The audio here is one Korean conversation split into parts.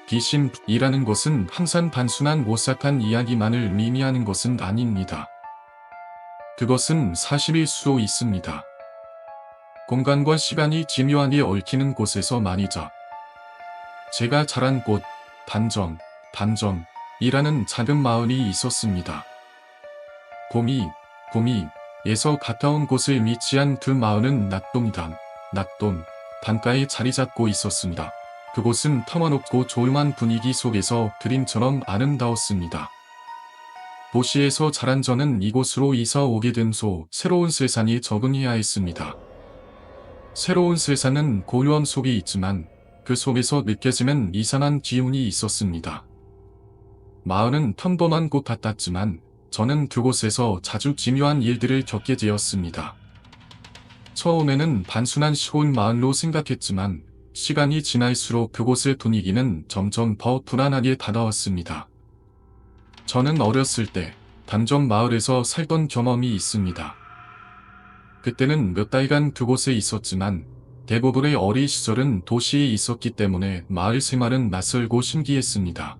귀신이라는 것은 항상 단순한 오싹한 이야기만을 의미하는 것은 아닙니다. 그것은 사실일 수도 있습니다. 공간과 시간이 기묘하게 얽히는 곳에서 말이죠. 제가 자란 곳, 단정이라는 작은 마을이 있었습니다. 구미에서 가까운 곳에 위치한 그 마을은 낙동 단가에 자리 잡고 있었습니다. 그곳은 평화롭고 조용한 분위기 속에서 그림처럼 아름다웠습니다. 도시에서 자란 저는 이곳으로 이사 오게 된 새로운 세상에 적응해야 했습니다. 새로운 세상은 고요함 속에 있지만 그 속에서 느껴지는 이상한 기운이 있었습니다. 마을은 평범한 곳 같았지만 저는 그곳에서 자주 기묘한 일들을 겪게 되었습니다. 처음에는 단순한 시골 마을로 생각했지만 시간이 지날수록 그곳의 분위기는 점점 더 불안하게 다가왔습니다. 저는 어렸을 때 단정 마을에서 살던 경험이 있습니다. 그때는 몇 달간 그곳에 있었지만 대부분의 어린 시절은 도시에 있었기 때문에 마을 생활은 낯설고 신기했습니다.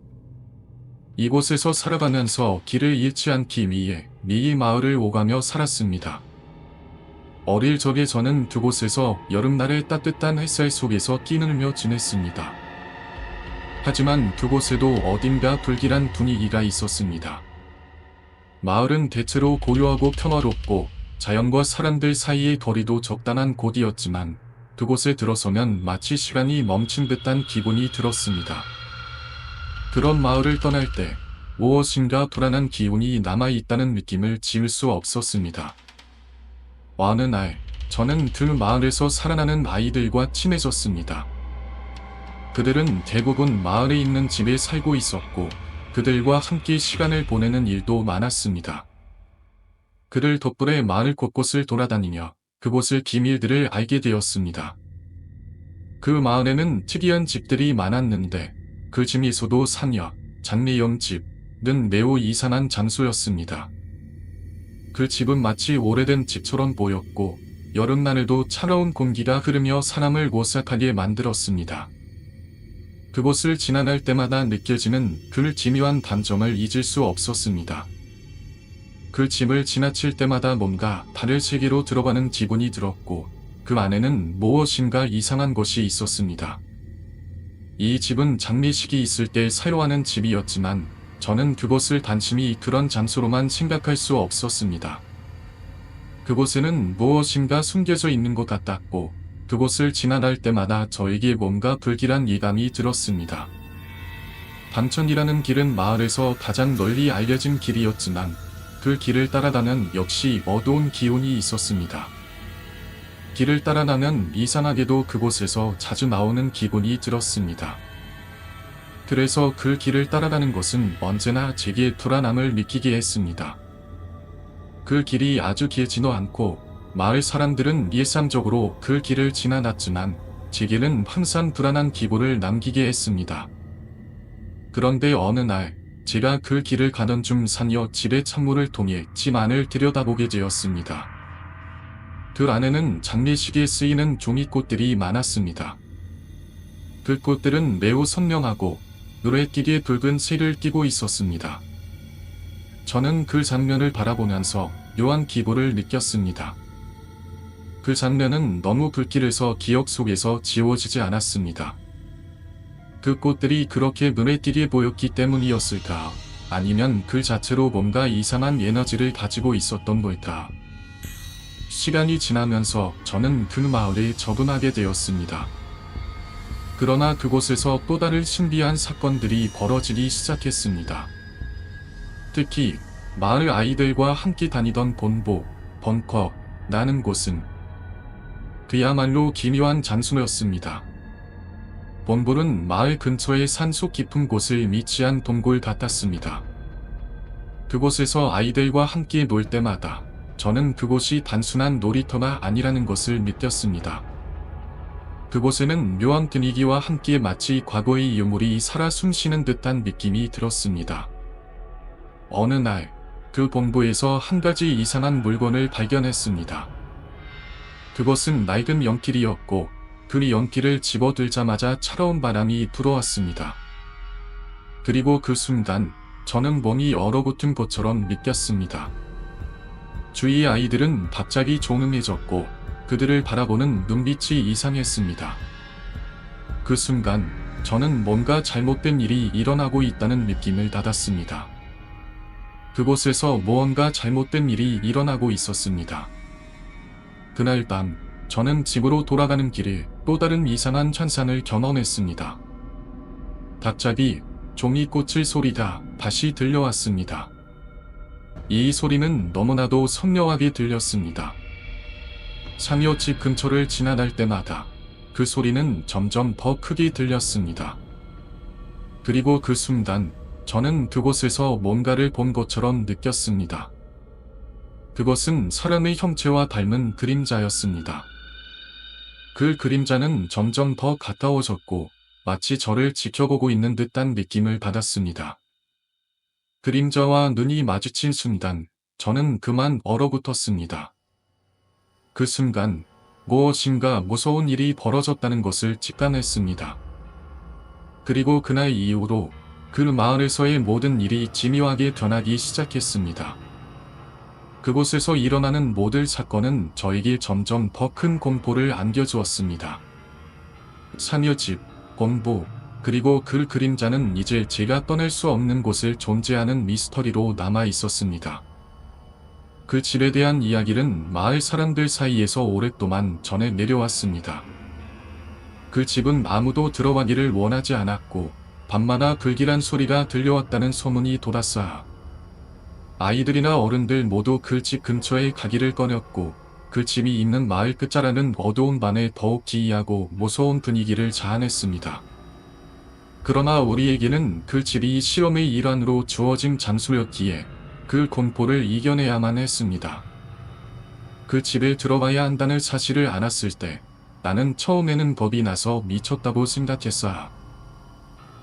이곳에서 살아가면서 길을 잃지 않기 위해 매일 마을을 오가며 살았습니다. 어릴 적에 저는 그곳에서 여름날의 따뜻한 햇살 속에서 끼놀며 지냈습니다. 하지만 그곳에도 어딘가 불길한 분위기가 있었습니다. 마을은 대체로 고요하고 평화롭고 자연과 사람들 사이의 거리도 적당한 곳이었지만 그곳에 들어서면 마치 시간이 멈춘 듯한 기분이 들었습니다. 그런 마을을 떠날 때 무엇인가 불안한 기운이 남아있다는 느낌을 지울 수 없었습니다. 어느 날 저는 그 마을에서 살아나는 아이들과 친해졌습니다. 그들은 대부분 마을에 있는 집에 살고 있었고 그들과 함께 시간을 보내는 일도 많았습니다. 그들 덕분에 마을 곳곳을 돌아다니며 그곳의 비밀들을 알게 되었습니다. 그 마을에는 특이한 집들이 많았는데 그 중에서도 상여, 장례용 집은 매우 이상한 장소였습니다. 그 집은 마치 오래된 집처럼 보였고 여름날에도 차가운 공기가 흐르며 사람을 오싹하게 만들었습니다. 그곳을 지나갈 때마다 느껴지는 그 기묘한 감정을 잊을 수 없었습니다. 그 집을 지나칠 때마다 뭔가 다른 세계로 들어가는 기분이 들었고 그 안에는 무엇인가 이상한 것이 있었습니다. 이 집은 장례식이 있을 때 사용하는 집이었지만 저는 그곳을 단순히 그런 장소로만 생각할 수 없었습니다. 그곳에는 무엇인가 숨겨져 있는 것 같았고 그곳을 지나갈 때마다 저에게 뭔가 불길한 예감이 들었습니다. 단천이라는 길은 마을에서 가장 널리 알려진 길이었지만 그 길을 따라가면 역시 어두운 기운이 있었습니다. 길을 따라가면 이상하게도 그곳에서 자주 나오는 기분이 들었습니다. 그래서 그 길을 따라가는 것은 언제나 제게 불안함을 느끼게 했습니다. 그 길이 아주 길지도 않고 마을 사람들은 일상적으로 그 길을 지나갔지만 제게는 항상 불안한 기분을 남기게 했습니다. 그런데 어느 날 제가 그 길을 가던 중 상여 집의 창문을 통해 집 안을 들여다보게 되었습니다. 그 안에는 장례식에 쓰이는 종이꽃들이 많았습니다. 그 꽃들은 매우 선명하고 눈에 띄게 붉은 색을 띠고 있었습니다. 저는 그 장면을 바라보면서 묘한 기분을 느꼈습니다. 그 장면은 너무 불길해서 기억 속에서 지워지지 않았습니다. 그 꽃들이 그렇게 눈에 띄게 보였기 때문이었을까? 아니면 그 자체로 뭔가 이상한 에너지를 가지고 있었던 걸까? 시간이 지나면서 저는 그 마을에 적응하게 되었습니다. 그러나 그곳에서 또 다른 신비한 사건들이 벌어지기 시작했습니다. 특히 마을 아이들과 함께 다니던 벙커라는 곳은 그야말로 기묘한 장소였습니다. 본부는 마을 근처의 산속 깊은 곳에 위치한 동굴 같았습니다. 그곳에서 아이들과 함께 놀 때마다 저는 그곳이 단순한 놀이터가 아니라는 것을 느꼈습니다. 그곳에는 묘한 분위기와 함께 마치 과거의 유물이 살아 숨쉬는 듯한 느낌이 들었습니다. 어느 날 그 본부에서 한 가지 이상한 물건을 발견했습니다. 그것은 낡은 연필이었고 그 연필을 집어들자마자 차가운 바람이 불어왔습니다. 그리고 그 순간 저는 몸이 얼어붙은 것처럼 느꼈습니다. 주위 아이들은 갑자기 조용해졌고 그들을 바라보는 눈빛이 이상했습니다. 그 순간 저는 뭔가 잘못된 일이 일어나고 있다는 느낌을 받았습니다. 그곳에서 무언가 잘못된 일이 일어나고 있었습니다. 그날 밤 저는 집으로 돌아가는 길에 또 다른 이상한 현상을 경험했습니다. 갑자기 종이꽃을 소리가 다시 들려왔습니다. 이 소리는 너무나도 선명하게 들렸습니다. 상여집 근처를 지나갈 때마다 그 소리는 점점 더 크게 들렸습니다. 그리고 그 순간 저는 그곳에서 뭔가를 본 것처럼 느꼈습니다. 그것은 사람의 형체와 닮은 그림자였습니다. 그 그림자는 점점 더 가까워졌고 마치 저를 지켜보고 있는 듯한 느낌을 받았습니다. 그림자와 눈이 마주친 순간 저는 그만 얼어붙었습니다. 그 순간 무엇인가 무서운 일이 벌어졌다는 것을 직감했습니다. 그리고 그날 이후로 그 마을에서의 모든 일이 기묘하게 변하기 시작했습니다. 그곳에서 일어나는 모든 사건은 저에게 점점 더 큰 공포를 안겨주었습니다. 상여집, 공부, 그리고 그 그림자는 이제 제가 떠날 수 없는 곳을 존재하는 미스터리로 남아 있었습니다. 그 집에 대한 이야기는 마을 사람들 사이에서 오랫동안 전해 내려왔습니다. 그 집은 아무도 들어가기를 원하지 않았고 밤마다 불길한 소리가 들려왔다는 소문이 돌았어요. 아이들이나 어른들 모두 그 집 근처에 가기를 꺼렸고 그 집이 있는 마을 끝자락은 어두운 밤에 더욱 기이하고 무서운 분위기를 자아냈습니다. 그러나 우리에게는 그 집이 실험의 일환으로 주어진 장소였기에 그 공포를 이겨내야만 했습니다. 그 집에 들어가야 한다는 사실을 알았을 때 나는 처음에는 겁이 나서 미쳤다고 생각했어요.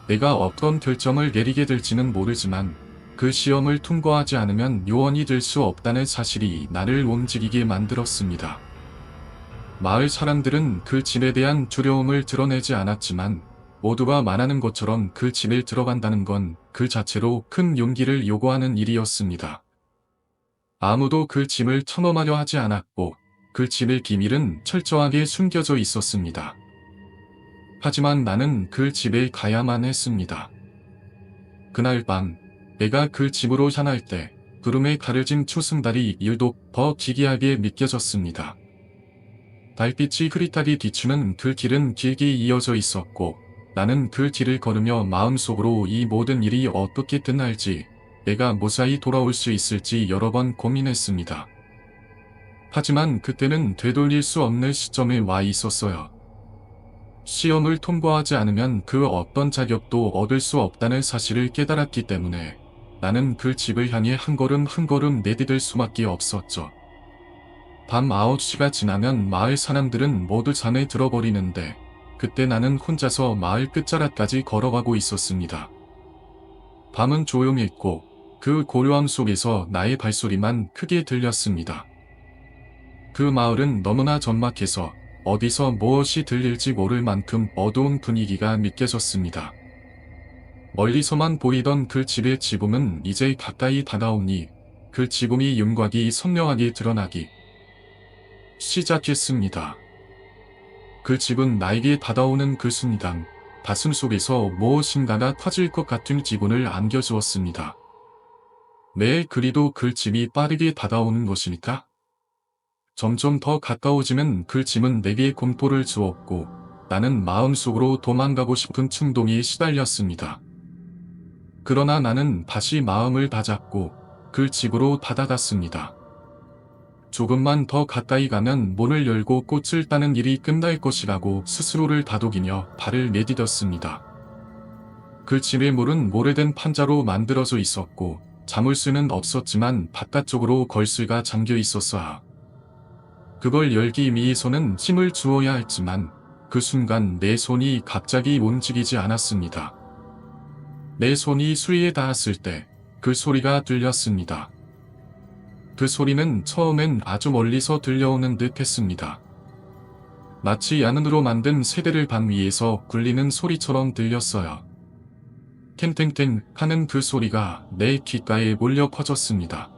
내가 어떤 결정을 내리게 될지는 모르지만 그 시험을 통과하지 않으면 요원이 될 수 없다는 사실이 나를 움직이게 만들었습니다. 마을 사람들은 그 집에 대한 두려움을 드러내지 않았지만 모두가 말하는 것처럼 그 집에 들어간다는 건 그 자체로 큰 용기를 요구하는 일이었습니다. 아무도 그 집을 탐험하려 하지 않았고 그 집의 비밀은 철저하게 숨겨져 있었습니다. 하지만 나는 그 집에 가야만 했습니다. 그날 밤 내가 그 집으로 향할 때 구름에 가려진 초승달이 유독 더 기이하게 느껴졌습니다. 달빛이 흐릿하게 비추는 그 길은 길게 이어져 있었고 나는 그 길을 걸으며 마음속으로 이 모든 일이 어떻게 끝날지, 내가 무사히 돌아올 수 있을지 여러 번 고민했습니다. 하지만 그때는 되돌릴 수 없는 시점에 와 있었어요. 시험을 통과하지 않으면 그 어떤 자격도 얻을 수 없다는 사실을 깨달았기 때문에 나는 그 집을 향해 한 걸음 한 걸음 내디딜 수밖에 없었죠. 밤 9시가 지나면 마을 사람들은 모두 잠에 들어버리는데 그때 나는 혼자서 마을 끝자락까지 걸어가고 있었습니다. 밤은 조용했고 그 고요함 속에서 나의 발소리만 크게 들렸습니다. 그 마을은 너무나 적막해서 어디서 무엇이 들릴지 모를 만큼 어두운 분위기가 느껴졌습니다. 멀리서만 보이던 그 집의 지붕은 이제 가까이 다가오니 그 지붕이 윤곽이 선명하게 드러나기 시작했습니다. 그 집은 나에게 다가오는 그 순간 가슴 속에서 무엇인가가 터질 것 같은 기분을 안겨주었습니다. 왜 그리도 그 집이 빠르게 다가오는 것입니까? 점점 더 가까워지는 그 집은 내게 공포를 주었고 나는 마음속으로 도망가고 싶은 충동에 시달렸습니다. 그러나 나는 다시 마음을 다잡고 그 집으로 다가갔습니다. 조금만 더 가까이 가면 문을 열고 꽃을 따는 일이 끝날 것이라고 스스로를 다독이며 발을 내디뎠습니다. 그 집의 문은 오래된 판자로 만들어져 있었고 자물쇠는 없었지만 바깥쪽으로 걸쇠가 잠겨 있었어요. 그걸 열기 위해서는 힘을 주어야 했지만 그 순간 내 손이 갑자기 움직이지 않았습니다. 내 손이 수위에 닿았을 때 그 소리가 들렸습니다. 그 소리는 처음엔 아주 멀리서 들려오는 듯 했습니다. 마치 양으로 만든 세대를 반 위에서 굴리는 소리처럼 들렸어요. 탱탱탱 하는 그 소리가 내 귓가에 몰려 퍼졌습니다.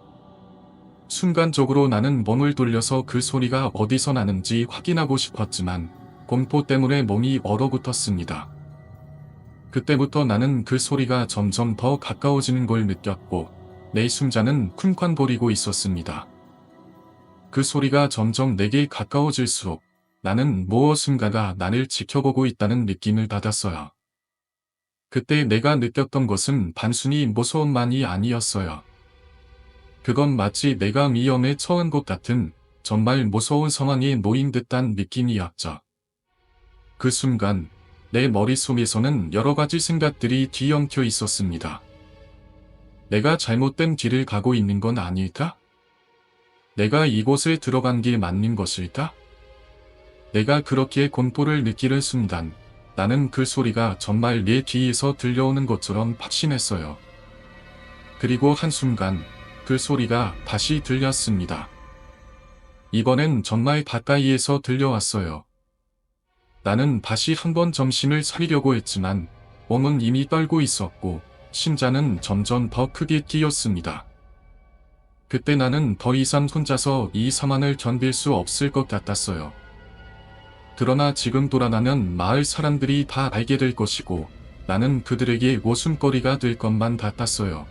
순간적으로 나는 몸을 돌려서 그 소리가 어디서 나는지 확인하고 싶었지만 공포 때문에 몸이 얼어붙었습니다. 그때부터 나는 그 소리가 점점 더 가까워지는 걸 느꼈고 내 심장은 쿵쾅거리고 있었습니다. 그 소리가 점점 내게 가까워질수록 나는 무엇인가가 나를 지켜보고 있다는 느낌을 받았어요. 그때 내가 느꼈던 것은 단순히 무서움만이 아니었어요. 그건 마치 내가 위험에 처한 것 같은 정말 무서운 상황에 놓인 듯한 느낌이었죠. 그 순간 내 머릿속에서는 여러 가지 생각들이 뒤엉켜 있었습니다. 내가 잘못된 길을 가고 있는 건 아닐까? 내가 이곳에 들어간 게 맞는 것일까? 내가 그렇게 공포를 느끼는 순간 나는 그 소리가 정말 내 뒤에서 들려오는 것처럼 확신했어요. 그리고 한순간 그 소리가 다시 들렸습니다. 이번엔 정말 가까이에서 들려왔어요. 나는 다시 한번 정신을 차리려고 했지만 몸은 이미 떨고 있었고 심장은 점점 더 크게 뛰었습니다. 그때 나는 더 이상 혼자서 이 상황을 견딜 수 없을 것 같았어요. 그러나 지금 돌아가면 마을 사람들이 다 알게 될 것이고 나는 그들에게 웃음거리가 될 것만 같았어요.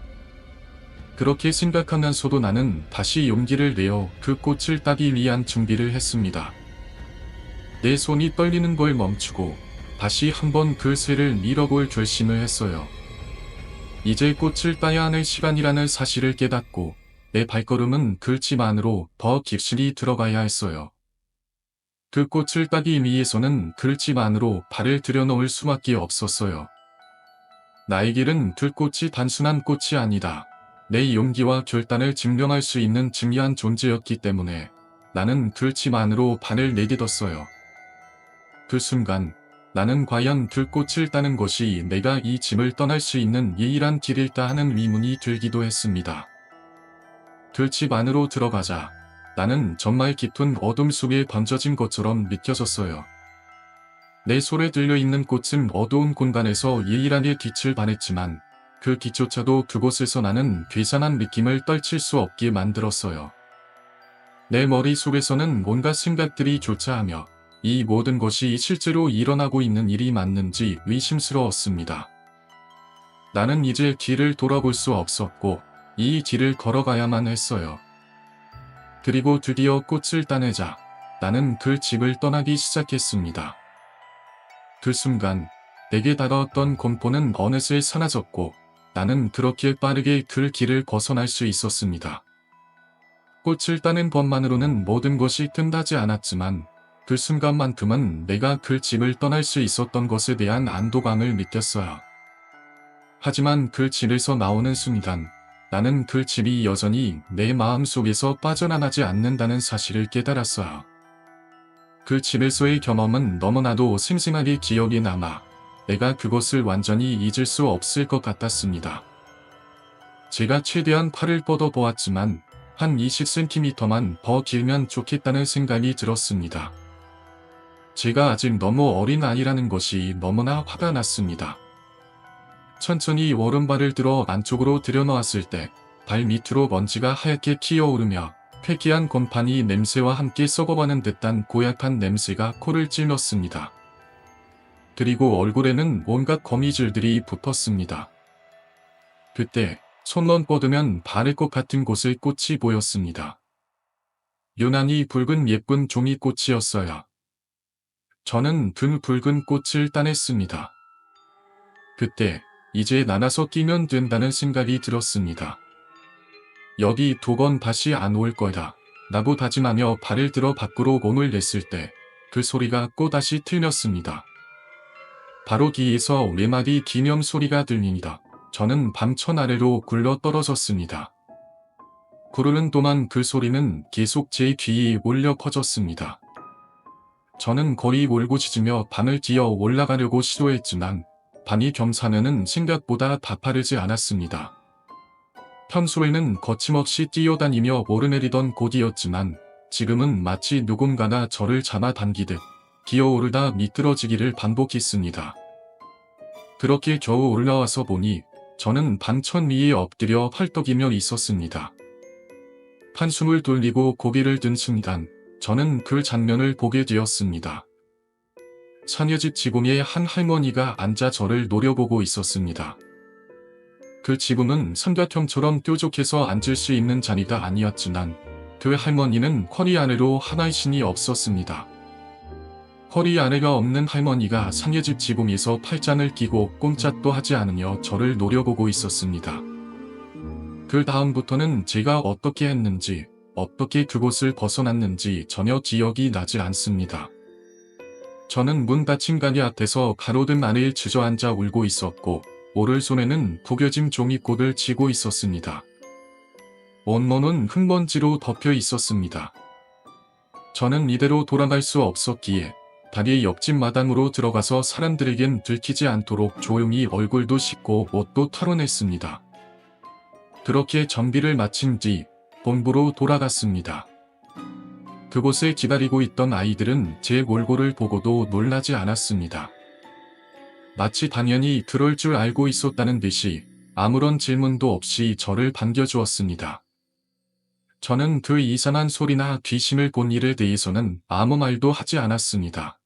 그렇게 생각하면서도 나는 다시 용기를 내어 그 꽃을 따기 위한 준비를 했습니다. 내 손이 떨리는 걸 멈추고 다시 한번 그 쇠를 밀어볼 결심을 했어요. 이제 꽃을 따야 하는 시간이라는 사실을 깨닫고 내 발걸음은 그 집 안으로 더 깊숙이 들어가야 했어요. 그 꽃을 따기 위해서는 그 집 안으로 발을 들여놓을 수밖에 없었어요. 나의 길은 들꽃이 단순한 꽃이 아니다. 내 용기와 결단을 증명할 수 있는 중요한 존재였기 때문에 나는 그 집 안으로 발을 내딛었어요. 그 순간 나는 과연 들꽃을 따는 것이 내가 이 집을 떠날 수 있는 유일한 길일까 하는 의문이 들기도 했습니다. 들집 안으로 들어가자 나는 정말 깊은 어둠 속에 던져진 것처럼 느껴졌어요. 내 손에 들려있는 꽃은 어두운 공간에서 예일하게 빛을 발했지만 그 빛조차도 그곳에서 나는 괴상한 느낌을 떨칠 수 없게 만들었어요. 내 머릿속에서는 온갖 생각들이 교차하며 이 모든 것이 실제로 일어나고 있는 일이 맞는지 의심스러웠습니다. 나는 이제 길을 돌아볼 수 없었고 이 길을 걸어가야만 했어요. 그리고 드디어 꽃을 따내자 나는 그 집을 떠나기 시작했습니다. 그 순간 내게 다가왔던 공포는 어느새 사라졌고 나는 그렇게 빠르게 그 길을 벗어날 수 있었습니다. 꽃을 따는 것만으로는 모든 것이 끝나지 않았지만 그 순간만큼은 내가 그 집을 떠날 수 있었던 것에 대한 안도감을 느꼈어요. 하지만 그 집에서 나오는 순간 나는 그 집이 여전히 내 마음속에서 빠져나가지 않는다는 사실을 깨달았어요. 그 집에서의 경험은 너무나도 생생하게 기억에 남아 내가 그것을 완전히 잊을 수 없을 것 같았습니다. 제가 최대한 팔을 뻗어보았지만 한 20cm만 더 길면 좋겠다는 생각이 들었습니다. 제가 아직 너무 어린 아이라는 것이 너무나 화가 났습니다. 천천히 오른발을 들어 안쪽으로 들여놓았을 때 발 밑으로 먼지가 하얗게 튀어오르며 쾌쾌한 곰팡이 냄새와 함께 썩어가는 듯한 고약한 냄새가 코를 찔렀습니다. 그리고 얼굴에는 온갖 거미줄들이 붙었습니다. 그때 손만 뻗으면 바를 것 같은 곳에 꽃이 보였습니다. 유난히 붉은 예쁜 종이꽃이었어요. 저는 그 붉은 꽃을 따냈습니다. 그때 이제 나가서 뛰면 된다는 생각이 들었습니다. 여기 두 번 다시 안 올 거다 라고 다짐하며 발을 들어 밖으로 몸을 냈을 때 그 소리가 또다시 틀렸습니다. 바로 뒤에서 4마디 기념 소리가 들립니다. 저는 밤천 아래로 굴러 떨어졌습니다. 구르는 동안 그 소리는 계속 제 귀에 울려 퍼졌습니다. 저는 거의 울고짖으며 밤을 기어 올라가려고 시도했지만 밤이 경사면은 생각보다 가파르지 않았습니다. 평소에는 거침없이 뛰어다니며 오르내리던 곳이었지만 지금은 마치 누군가가 저를 잡아당기듯 기어오르다 미끄러지기를 반복했습니다. 그렇게 겨우 올라와서 보니 저는 반천 위에 엎드려 헐떡이며 있었습니다. 한숨을 돌리고 고개를 든 순간 저는 그 장면을 보게 되었습니다. 처녀집 지붕에 한 할머니가 앉아 저를 노려보고 있었습니다. 그 지붕은 삼각형처럼 뾰족해서 앉을 수 있는 자리가 아니었지만 그 할머니는 허리 아래로 하나의 신이 없었습니다. 허리 아래가 없는 할머니가 상여집 지붕에서 팔짱을 끼고 꼼짝도 하지 않으며 저를 노려보고 있었습니다. 그 다음부터는 제가 어떻게 했는지, 어떻게 그곳을 벗어났는지 전혀 기억이 나지 않습니다. 저는 문 닫힌 가게 앞에서 가로등 아래에 주저앉아 울고 있었고 오른손에는 구겨진 종이꽃을 쥐고 있었습니다. 온몸은 흙먼지로 덮여 있었습니다. 저는 이대로 돌아갈 수 없었기에 다리 옆집 마당으로 들어가서 사람들에겐 들키지 않도록 조용히 얼굴도 씻고 옷도 털어냈습니다. 그렇게 정비를 마친 뒤 본부로 돌아갔습니다. 그곳에 기다리고 있던 아이들은 제 몰골을 보고도 놀라지 않았습니다. 마치 당연히 그럴 줄 알고 있었다는 듯이 아무런 질문도 없이 저를 반겨주었습니다. 저는 그 이상한 소리나 귀신을 본 일에 대해서는 아무 말도 하지 않았습니다.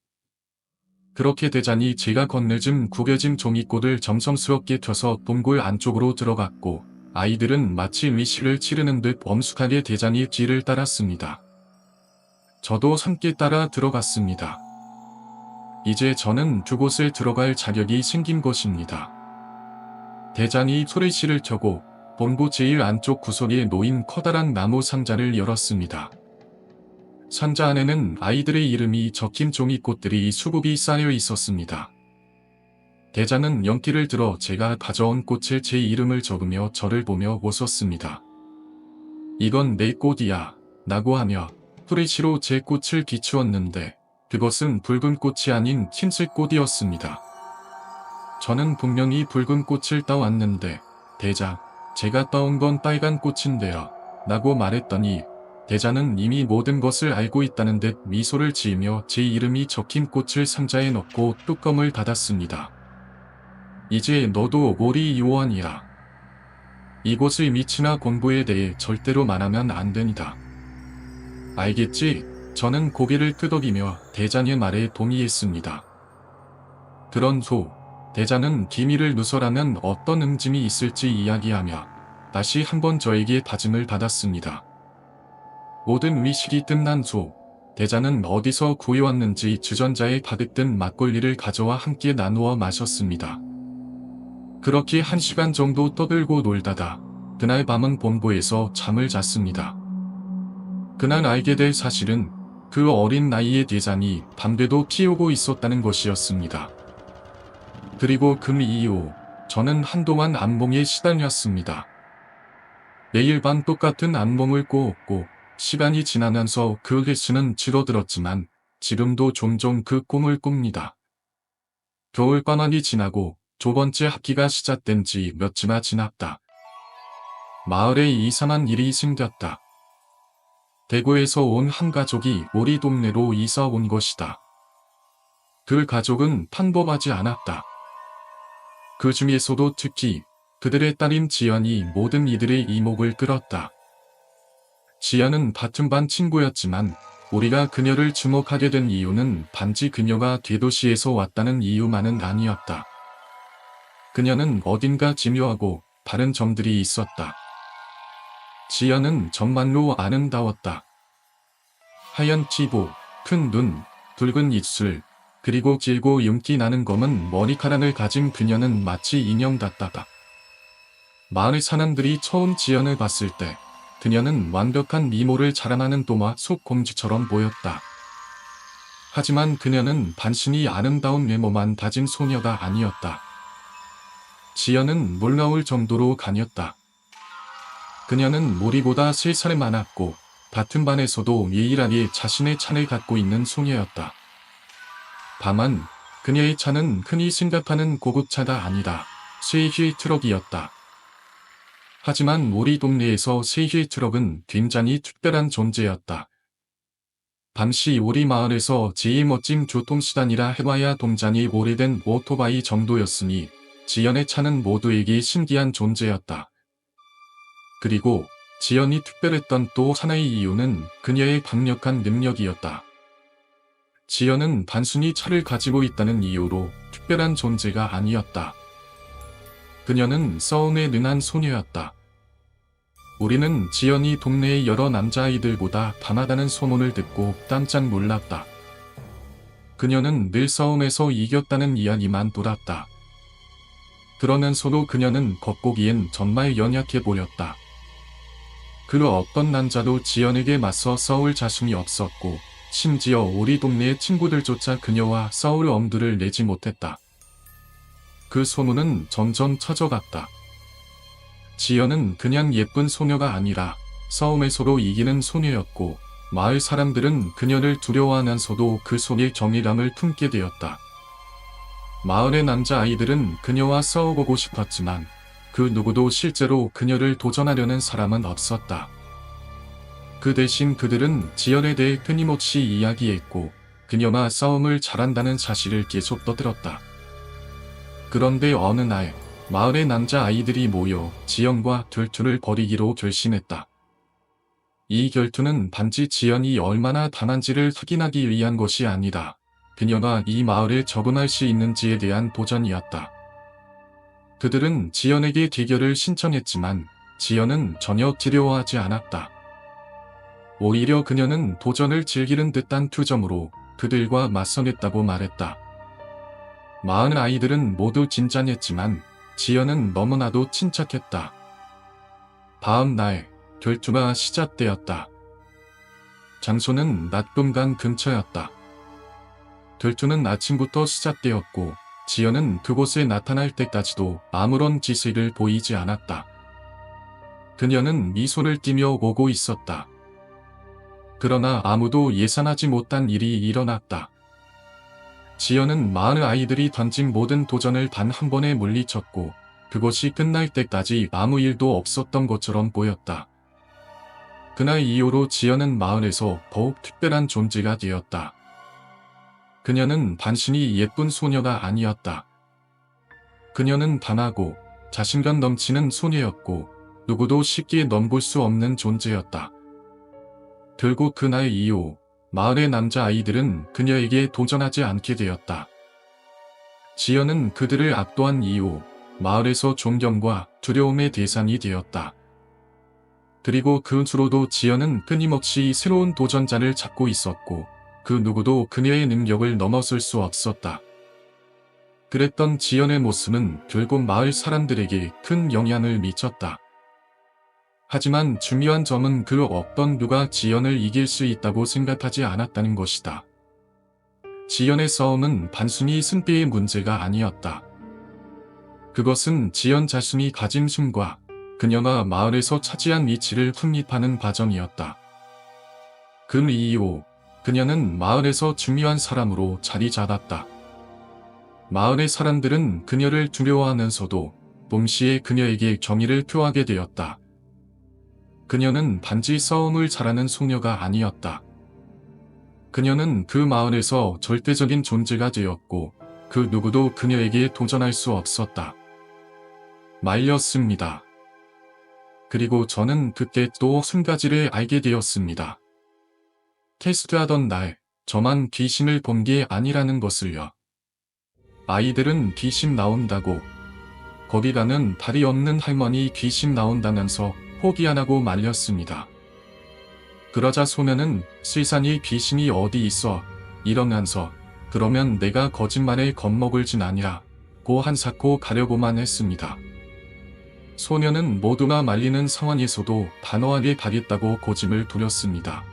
그렇게 되자니 제가 건네준 구겨진 종이꽃을 정성스럽게 펴서 동굴 안쪽으로 들어갔고 아이들은 마치 위시를 치르는 듯 엄숙하게 대장이 뒤를 따랐습니다. 저도 함께 따라 들어갔습니다. 이제 저는 그곳에 들어갈 자격이 생긴 것입니다. 대장이 소리씨를 켜고 본부 제일 안쪽 구석에 놓인 커다란 나무 상자를 열었습니다. 상자 안에는 아이들의 이름이 적힌 종이꽃들이 수북이 쌓여 있었습니다. 대장은 연기를 들어 제가 가져온 꽃에 제 이름을 적으며 저를 보며 웃었습니다. 이건 내 꽃이야 라고 하며 후레쉬로 제 꽃을 비추었는데 그것은 붉은 꽃이 아닌 흰색 꽃이었습니다. 저는 분명히 붉은 꽃을 따왔는데 대장, 제가 따온 건 빨간 꽃인데요 라고 말했더니 대장은 이미 모든 것을 알고 있다는 듯 미소를 지으며 제 이름이 적힌 꽃을 상자에 넣고 뚜껑을 닫았습니다. 이제 너도 오리 요원이야. 이곳의 위치나 공부에 대해 절대로 말하면 안 된다. 알겠지? 저는 고개를 끄덕이며 대장의 말에 동의했습니다. 그런 후 대장은 기밀을 누설하면 어떤 응징이 있을지 이야기하며 다시 한번 저에게 다짐을 받았습니다. 모든 위식이 끝난 후 대장은 어디서 구해왔는지 주전자에 가득 든 막걸리를 가져와 함께 나누어 마셨습니다. 그렇게 1시간 정도 떠들고 놀다가 그날 밤은 본부에서 잠을 잤습니다. 그날 알게 될 사실은 그 어린 나이의 대장이 담배도 피우고 있었다는 것이었습니다. 그리고 그 이후 저는 한동안 악몽에 시달렸습니다. 매일 밤 똑같은 악몽을 꾸었고 시간이 지나면서 그 횟수는 줄어들었지만 지금도 종종 그 꿈을 꿉니다. 겨울방학이 지나고 두 번째 학기가 시작된 지 몇 주나 지났다. 마을에 이상한 일이 생겼다. 대구에서 온 한 가족이 우리 동네로 이사 온 것이다. 그 가족은 평범하지 않았다. 그 중에서도 특히 그들의 딸인 지연이 모든 이들의 이목을 끌었다. 지연은 같은 반 친구였지만 우리가 그녀를 주목하게 된 이유는 단지 그녀가 대도시에서 왔다는 이유만은 아니었다. 그녀는 어딘가 기묘하고 다른 점들이 있었다. 지연은 정말로 아름다웠다. 하얀 피부, 큰 눈, 붉은 입술, 그리고 길고 윤기 나는 검은 머리카락을 가진 그녀는 마치 인형 같다다. 마을 사람들이 처음 지연을 봤을 때 그녀는 완벽한 미모를 자랑하는 도마 속 공주처럼 보였다. 하지만 그녀는 단순히 아름다운 외모만 가진 소녀가 아니었다. 지연은 놀라울 정도로 가녔다. 그녀는 우리보다 3살 많았고 같은 반에서도 예일하게 자신의 차를 갖고 있는 소녀였다. 다만 그녀의 차는 흔히 생각하는 고급차가 아니라 세휘 트럭이었다. 하지만 우리 동네에서 세휘 트럭은 굉장히 특별한 존재였다. 당시 우리 마을에서 제일 멋진 교통수단이라 해봐야 동장이 오래된 오토바이 정도였으니 지연의 차는 모두에게 신기한 존재였다. 그리고 지연이 특별했던 또 하나의 이유는 그녀의 강력한 능력이었다. 지연은 단순히 차를 가지고 있다는 이유로 특별한 존재가 아니었다. 그녀는 싸움에 능한 소녀였다. 우리는 지연이 동네의 여러 남자아이들보다 단하다는 소문을 듣고 깜짝 놀랐다. 그녀는 늘 싸움에서 이겼다는 이야기만 돌았다. 그러면서도 그녀는 겉보기엔 정말 연약해 보였다. 그 어떤 남자도 지연에게 맞서 싸울 자신이 없었고 심지어 우리 동네의 친구들조차 그녀와 싸울 엄두를 내지 못했다. 그 소문은 점점 커져갔다. 지연은 그냥 예쁜 소녀가 아니라 싸움에서도 이기는 소녀였고 마을 사람들은 그녀를 두려워하면서도 그 속에 정의감을 품게 되었다. 마을의 남자아이들은 그녀와 싸워보고 싶었지만 그 누구도 실제로 그녀를 도전하려는 사람은 없었다. 그 대신 그들은 지연에 대해 끊임없이 이야기했고 그녀가 싸움을 잘한다는 사실을 계속 떠들었다. 그런데 어느 날 마을의 남자아이들이 모여 지연과 결투를 벌이기로 결심했다. 이 결투는 단지 지연이 얼마나 강한지를 확인하기 위한 것이 아니라 그녀가 이 마을에 적응할 수 있는지에 대한 도전이었다. 그들은 지연에게 대결을 신청했지만 지연은 전혀 두려워하지 않았다. 오히려 그녀는 도전을 즐기는 듯한 표정으로 그들과 맞서겠다고 말했다. 마을 아이들은 모두 진짠했지만 지연은 너무나도 침착했다. 다음 날 결투가 시작되었다. 장소는 낮 금강 근처였다. 결투는 아침부터 시작되었고 지연은 그곳에 나타날 때까지도 아무런 기색을 보이지 않았다. 그녀는 미소를 띠며 오고 있었다. 그러나 아무도 예상하지 못한 일이 일어났다. 지연은 마을 아이들이 던진 모든 도전을 단 한 번에 물리쳤고 그것이 끝날 때까지 아무 일도 없었던 것처럼 보였다. 그날 이후로 지연은 마을에서 더욱 특별한 존재가 되었다. 그녀는 단순히 예쁜 소녀가 아니었다. 그녀는 단하고 자신감 넘치는 소녀였고 누구도 쉽게 넘볼 수 없는 존재였다. 결국 그날 이후 마을의 남자아이들은 그녀에게 도전하지 않게 되었다. 지연은 그들을 압도한 이후 마을에서 존경과 두려움의 대상이 되었다. 그리고 그 후로도 지연은 끊임없이 새로운 도전자를 찾고 있었고 그 누구도 그녀의 능력을 넘어설 수 없었다. 그랬던 지연의 모습은 결국 마을 사람들에게 큰 영향을 미쳤다. 하지만 중요한 점은 그 어떤 누가 지연을 이길 수 있다고 생각하지 않았다는 것이다. 지연의 싸움은 단순히 승패의 문제가 아니었다. 그것은 지연 자신이 가진 힘과 그녀가 마을에서 차지한 위치를 확립하는 과정이었다. 그 이후 그녀는 마을에서 중요한 사람으로 자리 잡았다. 마을의 사람들은 그녀를 두려워하면서도 동시에 그녀에게 경의를 표하게 되었다. 그녀는 단지 싸움을 잘하는 소녀가 아니었다. 그녀는 그 마을에서 절대적인 존재가 되었고 그 누구도 그녀에게 도전할 수 없었다. 말렸습니다. 그리고 저는 그때 또 한 가지를 알게 되었습니다. 테스트하던 날 저만 귀신을 본 게 아니라는 것을요. 아이들은 귀신 나온다고, 거기 가는 다리 없는 할머니 귀신 나온다면서 포기 안 하고 말렸습니다. 그러자 소녀는 세상에 귀신이 어디 있어 이러면서 그러면 내가 거짓말에 겁먹을 진 아니라 고 한사코 가려고만 했습니다. 소녀는 모두가 말리는 상황에서도 단호하게 가겠다고 고집을 부렸습니다.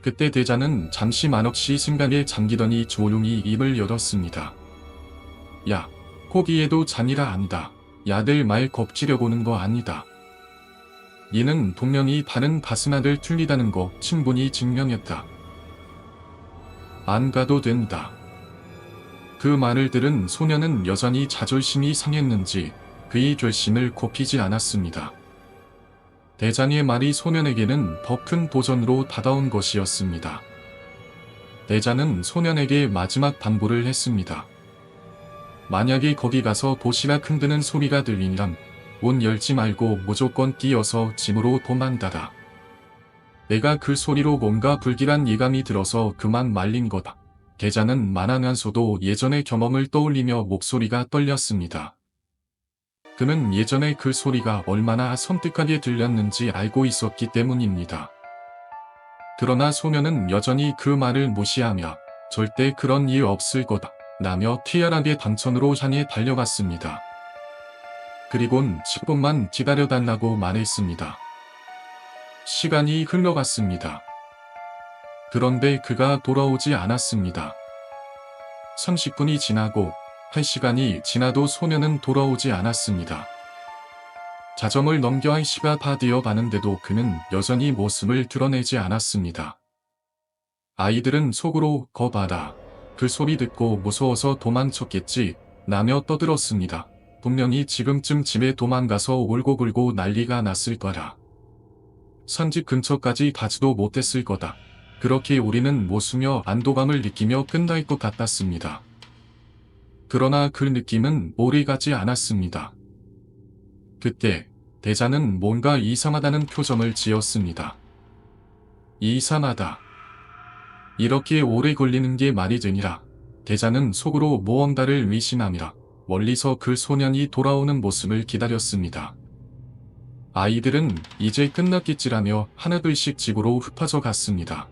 그때 대자는 잠시 만없이 생각에 잠기더니 조용히 입을 열었습니다. 야, 포기해도 잔이라 아니다. 야들 말 겁치려고는 거 아니다. 이는 분명히 다른 가스나들 틀리다는 거 충분히 증명했다. 안 가도 된다. 그 말을 들은 소녀는 여전히 자존심이 상했는지 그의 결심을 굽히지 않았습니다. 대장의 말이 소년에게는 더 큰 도전으로 다가온 것이었습니다. 대장은 소년에게 마지막 당부를 했습니다. 만약에 거기 가서 도시락 흔드는 소리가 들리면 문 열지 말고 무조건 뛰어서 집으로 도망가라. 내가 그 소리로 뭔가 불길한 예감이 들어서 그만 말린 거다. 대자는 말하면서도 예전의 경험을 떠올리며 목소리가 떨렸습니다. 그는 예전에 그 소리가 얼마나 섬뜩하게 들렸는지 알고 있었기 때문입니다. 그러나 소녀는 여전히 그 말을 무시하며 절대 그런 일 없을 거다 라며 쾌활하게 단천으로 향해 달려갔습니다. 그리곤 10분만 기다려달라고 말했습니다. 시간이 흘러갔습니다. 그런데 그가 돌아오지 않았습니다. 30분이 지나고 1시간이 지나도 소녀는 돌아오지 않았습니다. 자정을 넘겨 1시가 다 되어 가는데도 그는 여전히 모습을 드러내지 않았습니다. 아이들은 속으로 거봐라. 그 소리 듣고 무서워서 도망쳤겠지 라며 떠들었습니다. 분명히 지금쯤 집에 도망가서 울고불고 난리가 났을 거라. 산집 근처까지 가지도 못했을 거다. 그렇게 우리는 웃으며 안도감을 느끼며 끝날 것 같았습니다. 그러나 그 느낌은 오래가지 않았습니다. 그때 대자는 뭔가 이상하다는 표정을 지었습니다. 이상하다. 이렇게 오래 걸리는 게 말이 되니라. 대자는 속으로 무언가를 의심하며 멀리서 그 소년이 돌아오는 모습을 기다렸습니다. 아이들은 이제 끝났겠지라며 하나둘씩 집으로 흩어져 갔습니다.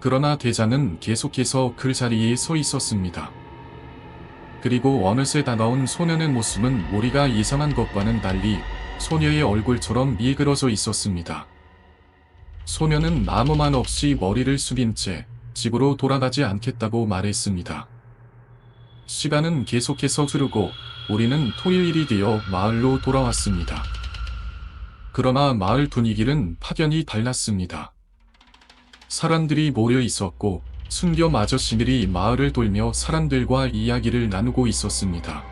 그러나 대자는 계속해서 그 자리에 서 있었습니다. 그리고 어느새 다가온 소년의 모습은 우리가 이상한 것과는 달리 소녀의 얼굴처럼 일그러져 있었습니다. 소녀는 아무 말 없이 머리를 숙인 채 집으로 돌아가지 않겠다고 말했습니다. 시간은 계속해서 흐르고 우리는 토요일이 되어 마을로 돌아왔습니다. 그러나 마을 분위기는 확연히 달랐습니다. 사람들이 모여 있었고 순겸 아저씨들이 마을을 돌며 사람들과 이야기를 나누고 있었습니다.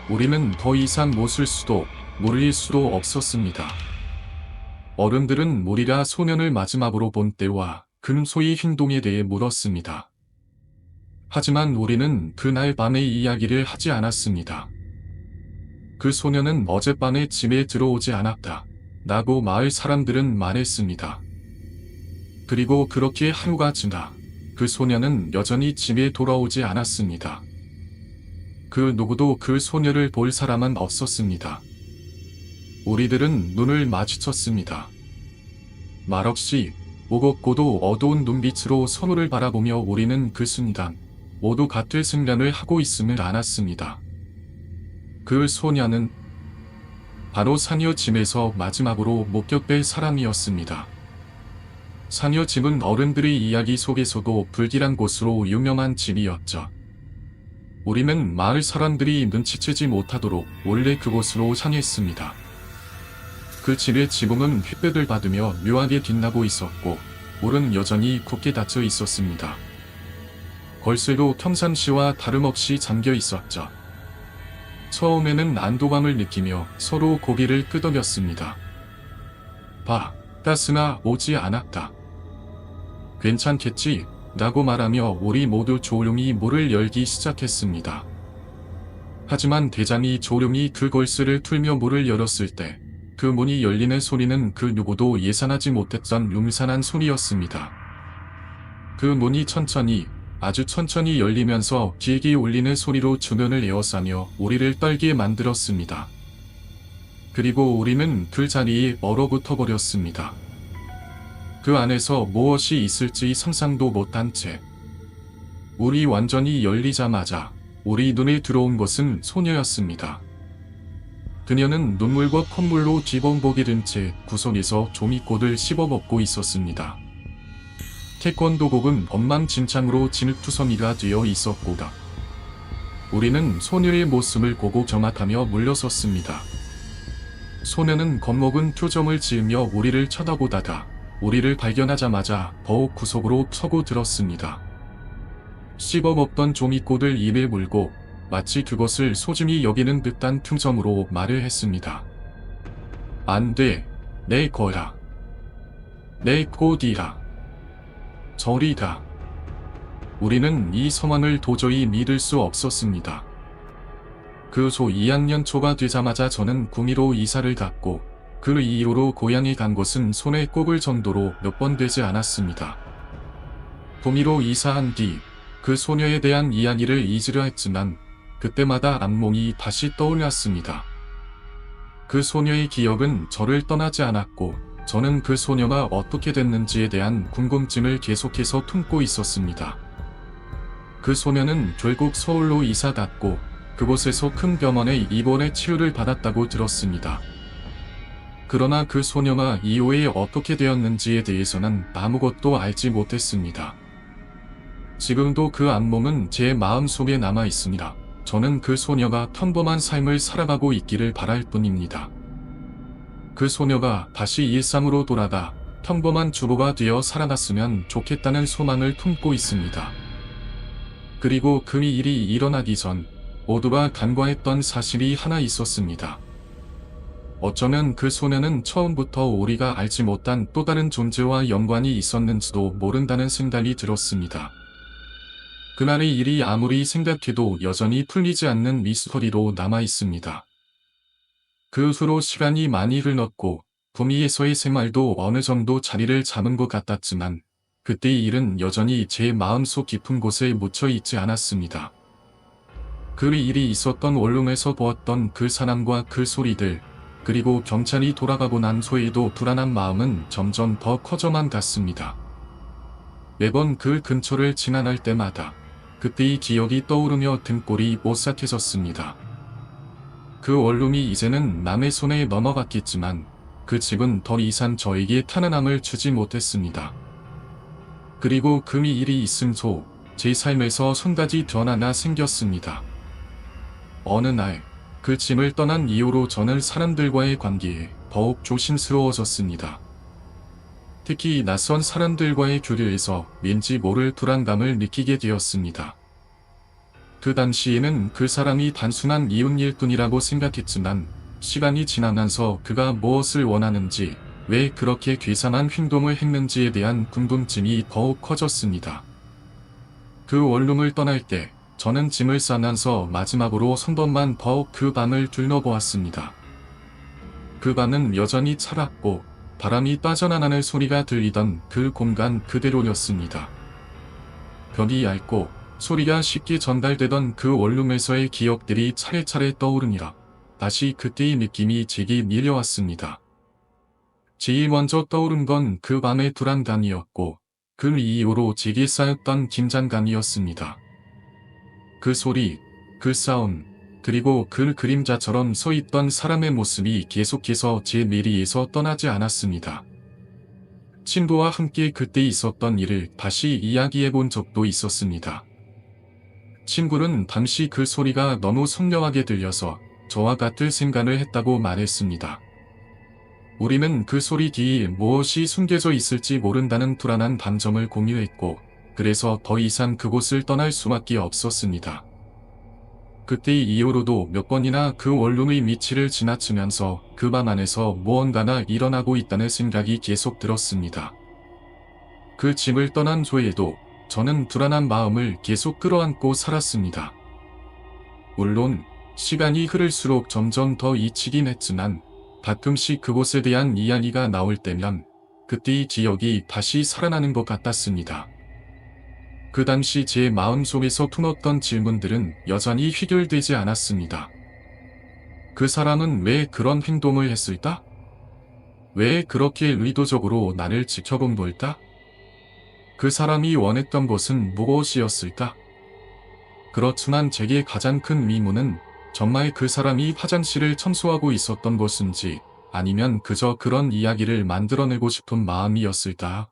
우리는 더 이상 웃을 수도 물릴 수도 없었습니다. 어른들은 우리가 소년을 마지막으로 본 때와 근소의 행동에 대해 물었습니다. 하지만 우리는 그날 밤의 이야기를 하지 않았습니다. 그 소년은 어젯밤에 집에 들어오지 않았다 라고 마을 사람들은 말했습니다. 그리고 그렇게 하루가 지나 그 소년은 여전히 집에 돌아오지 않았습니다. 그 누구도 그 소녀를 볼 사람은 없었습니다. 우리들은 눈을 마주쳤습니다. 말없이 무겁고도 어두운 눈빛으로 서로를 바라보며 우리는 그 순간 모두 같은 생각을 하고 있음을 알았습니다. 그 소녀는 바로 사녀 집에서 마지막으로 목격될 사람이었습니다. 사녀 집은 어른들의 이야기 속에서도 불길한 곳으로 유명한 집이었죠. 우리는 마을 사람들이 눈치채지 못하도록 몰래 그곳으로 향했습니다. 그 집의 지붕은 햇볕을 받으며 묘하게 빛나고 있었고 물은 여전히 굳게 닫혀 있었습니다. 걸쇠도 평상시와 다름없이 잠겨 있었죠. 처음에는 안도감을 느끼며 서로 고개를 끄덕였습니다. 봐, 가스나 오지 않았다. 괜찮겠지? 라고 말하며 우리 모두 조용히 문을 열기 시작했습니다. 하지만 대장이 조용히 그 걸쇠를 틀며 문을 열었을 때 그 문이 열리는 소리는 그 누구도 예상하지 못했던 음산한 소리였습니다. 그 문이 천천히, 아주 천천히 열리면서 길게 울리는 소리로 주변을 에워싸며 우리를 떨게 만들었습니다. 그리고 우리는 그 자리에 얼어붙어 버렸습니다. 그 안에서 무엇이 있을지 상상도 못한 채 문이 완전히 열리자마자 우리 눈에 들어온 것은 소녀였습니다. 그녀는 눈물과 콧물로 뒤범벅이 든 채 구석에서 조미꽃을 씹어먹고 있었습니다. 태권도복은 엉망진창으로 진흙투성이가 되어 있었고다. 우리는 소녀의 모습을 보고 경악하며 물러섰습니다. 소녀는 겁먹은 표정을 지으며 우리를 쳐다보다가 우리를 발견하자마자 더욱 구석으로 쳐고들었습니다. 씹어먹던 조미꽃을 입에 물고 마치 그것을 소중히 여기는 듯한 표정으로 말을 했습니다. 안 돼, 내 거야. 내 꽃이라. 저리 가. 우리는 이 상황을 도저히 믿을 수 없었습니다. 그 초 2학년 초가 되자마자 저는 구미로 이사를 갔고 그 이후로 고향에 간 곳은 손에 꼽을 정도로 몇 번 되지 않았습니다. 구미로 이사한 뒤 그 소녀에 대한 이야기를 잊으려 했지만 그때마다 악몽이 다시 떠올랐습니다. 그 소녀의 기억은 저를 떠나지 않았고 저는 그 소녀가 어떻게 됐는지에 대한 궁금증을 계속해서 품고 있었습니다. 그 소녀는 결국 서울로 이사 갔고 그곳에서 큰 병원에 입원해 치료를 받았다고 들었습니다. 그러나 그 소녀가 이후에 어떻게 되었는지에 대해서는 아무것도 알지 못했습니다. 지금도 그 악몽은 제 마음속에 남아 있습니다. 저는 그 소녀가 평범한 삶을 살아가고 있기를 바랄 뿐입니다. 그 소녀가 다시 일상으로 돌아가 평범한 주부가 되어 살아났으면 좋겠다는 소망을 품고 있습니다. 그리고 그 일이 일어나기 전 모두가 간과했던 사실이 하나 있었습니다. 어쩌면 그 소녀는 처음부터 우리가 알지 못한 또 다른 존재와 연관이 있었는지도 모른다는 생각이 들었습니다. 그날의 일이 아무리 생각해도 여전히 풀리지 않는 미스터리로 남아 있습니다. 그 후로 시간이 많이 흘렀고 구미에서의 생활도 어느 정도 자리를 잡은 것 같았지만 그때의 일은 여전히 제 마음속 깊은 곳에 묻혀 있지 않았습니다. 그 일이 있었던 원룸에서 보았던 그 사람과 그 소리들, 그리고 경찰이 돌아가고 난 후에도 불안한 마음은 점점 더 커져만 갔습니다. 매번 그 근처를 지나갈 때마다 그때의 기억이 떠오르며 등골이 오싹해졌습니다. 그 원룸이 이제는 남의 손에 넘어갔겠지만 그 집은 더 이상 저에게 편안함을 주지 못했습니다. 그리고 그 일이 있은 후 제 삶에서 1가지 변화가 생겼습니다. 어느 날 그 집을 떠난 이후로 저는 사람들과의 관계에 더욱 조심스러워졌습니다. 특히 낯선 사람들과의 교류에서 왠지 모를 불안감을 느끼게 되었습니다. 그 당시에는 그 사람이 단순한 이웃일 뿐이라고 생각했지만 시간이 지나면서 그가 무엇을 원하는지, 왜 그렇게 괴상한 행동을 했는지에 대한 궁금증이 더욱 커졌습니다. 그 원룸을 떠날 때 저는 짐을 싸면서 마지막으로 한 번만 더욱 그 방을 둘러보았습니다. 그 방은 여전히 차갑고 바람이 빠져나가는 소리가 들리던 그 공간 그대로였습니다. 벽이 얇고 소리가 쉽게 전달되던 그 원룸에서의 기억들이 차례차례 떠오르니라 다시 그때의 느낌이 제게 밀려왔습니다. 제일 먼저 떠오른 건 그 밤의 불안감이었고 그 이후로 제게 쌓였던 긴장감이었습니다. 그 소리, 그 싸움, 그리고 그 그림자처럼 서 있던 사람의 모습이 계속해서 제 뇌리에서 떠나지 않았습니다. 친구와 함께 그때 있었던 일을 다시 이야기해 본 적도 있었습니다. 친구는 당시 그 소리가 너무 선명하게 들려서 저와 같은 생각을 했다고 말했습니다. 우리는 그 소리 뒤에 무엇이 숨겨져 있을지 모른다는 불안한 감정을 공유했고, 그래서 더 이상 그곳을 떠날 수밖에 없었습니다. 그때 이후로도 몇 번이나 그 원룸의 위치를 지나치면서 그 방 안에서 무언가가 일어나고 있다는 생각이 계속 들었습니다. 그 집을 떠난 후에도 저는 불안한 마음을 계속 끌어안고 살았습니다. 물론 시간이 흐를수록 점점 더 잊히긴 했지만 가끔씩 그곳에 대한 이야기가 나올 때면 그때의 기억이 다시 살아나는 것 같았습니다. 그 당시 제 마음속에서 품었던 질문들은 여전히 해결되지 않았습니다. 그 사람은 왜 그런 행동을 했을까? 왜 그렇게 의도적으로 나를 지켜본 걸까? 그 사람이 원했던 것은 무엇이었을까? 그렇지만 제게 가장 큰 의문은 정말 그 사람이 화장실을 청소하고 있었던 것인지 아니면 그저 그런 이야기를 만들어내고 싶은 마음이었을까?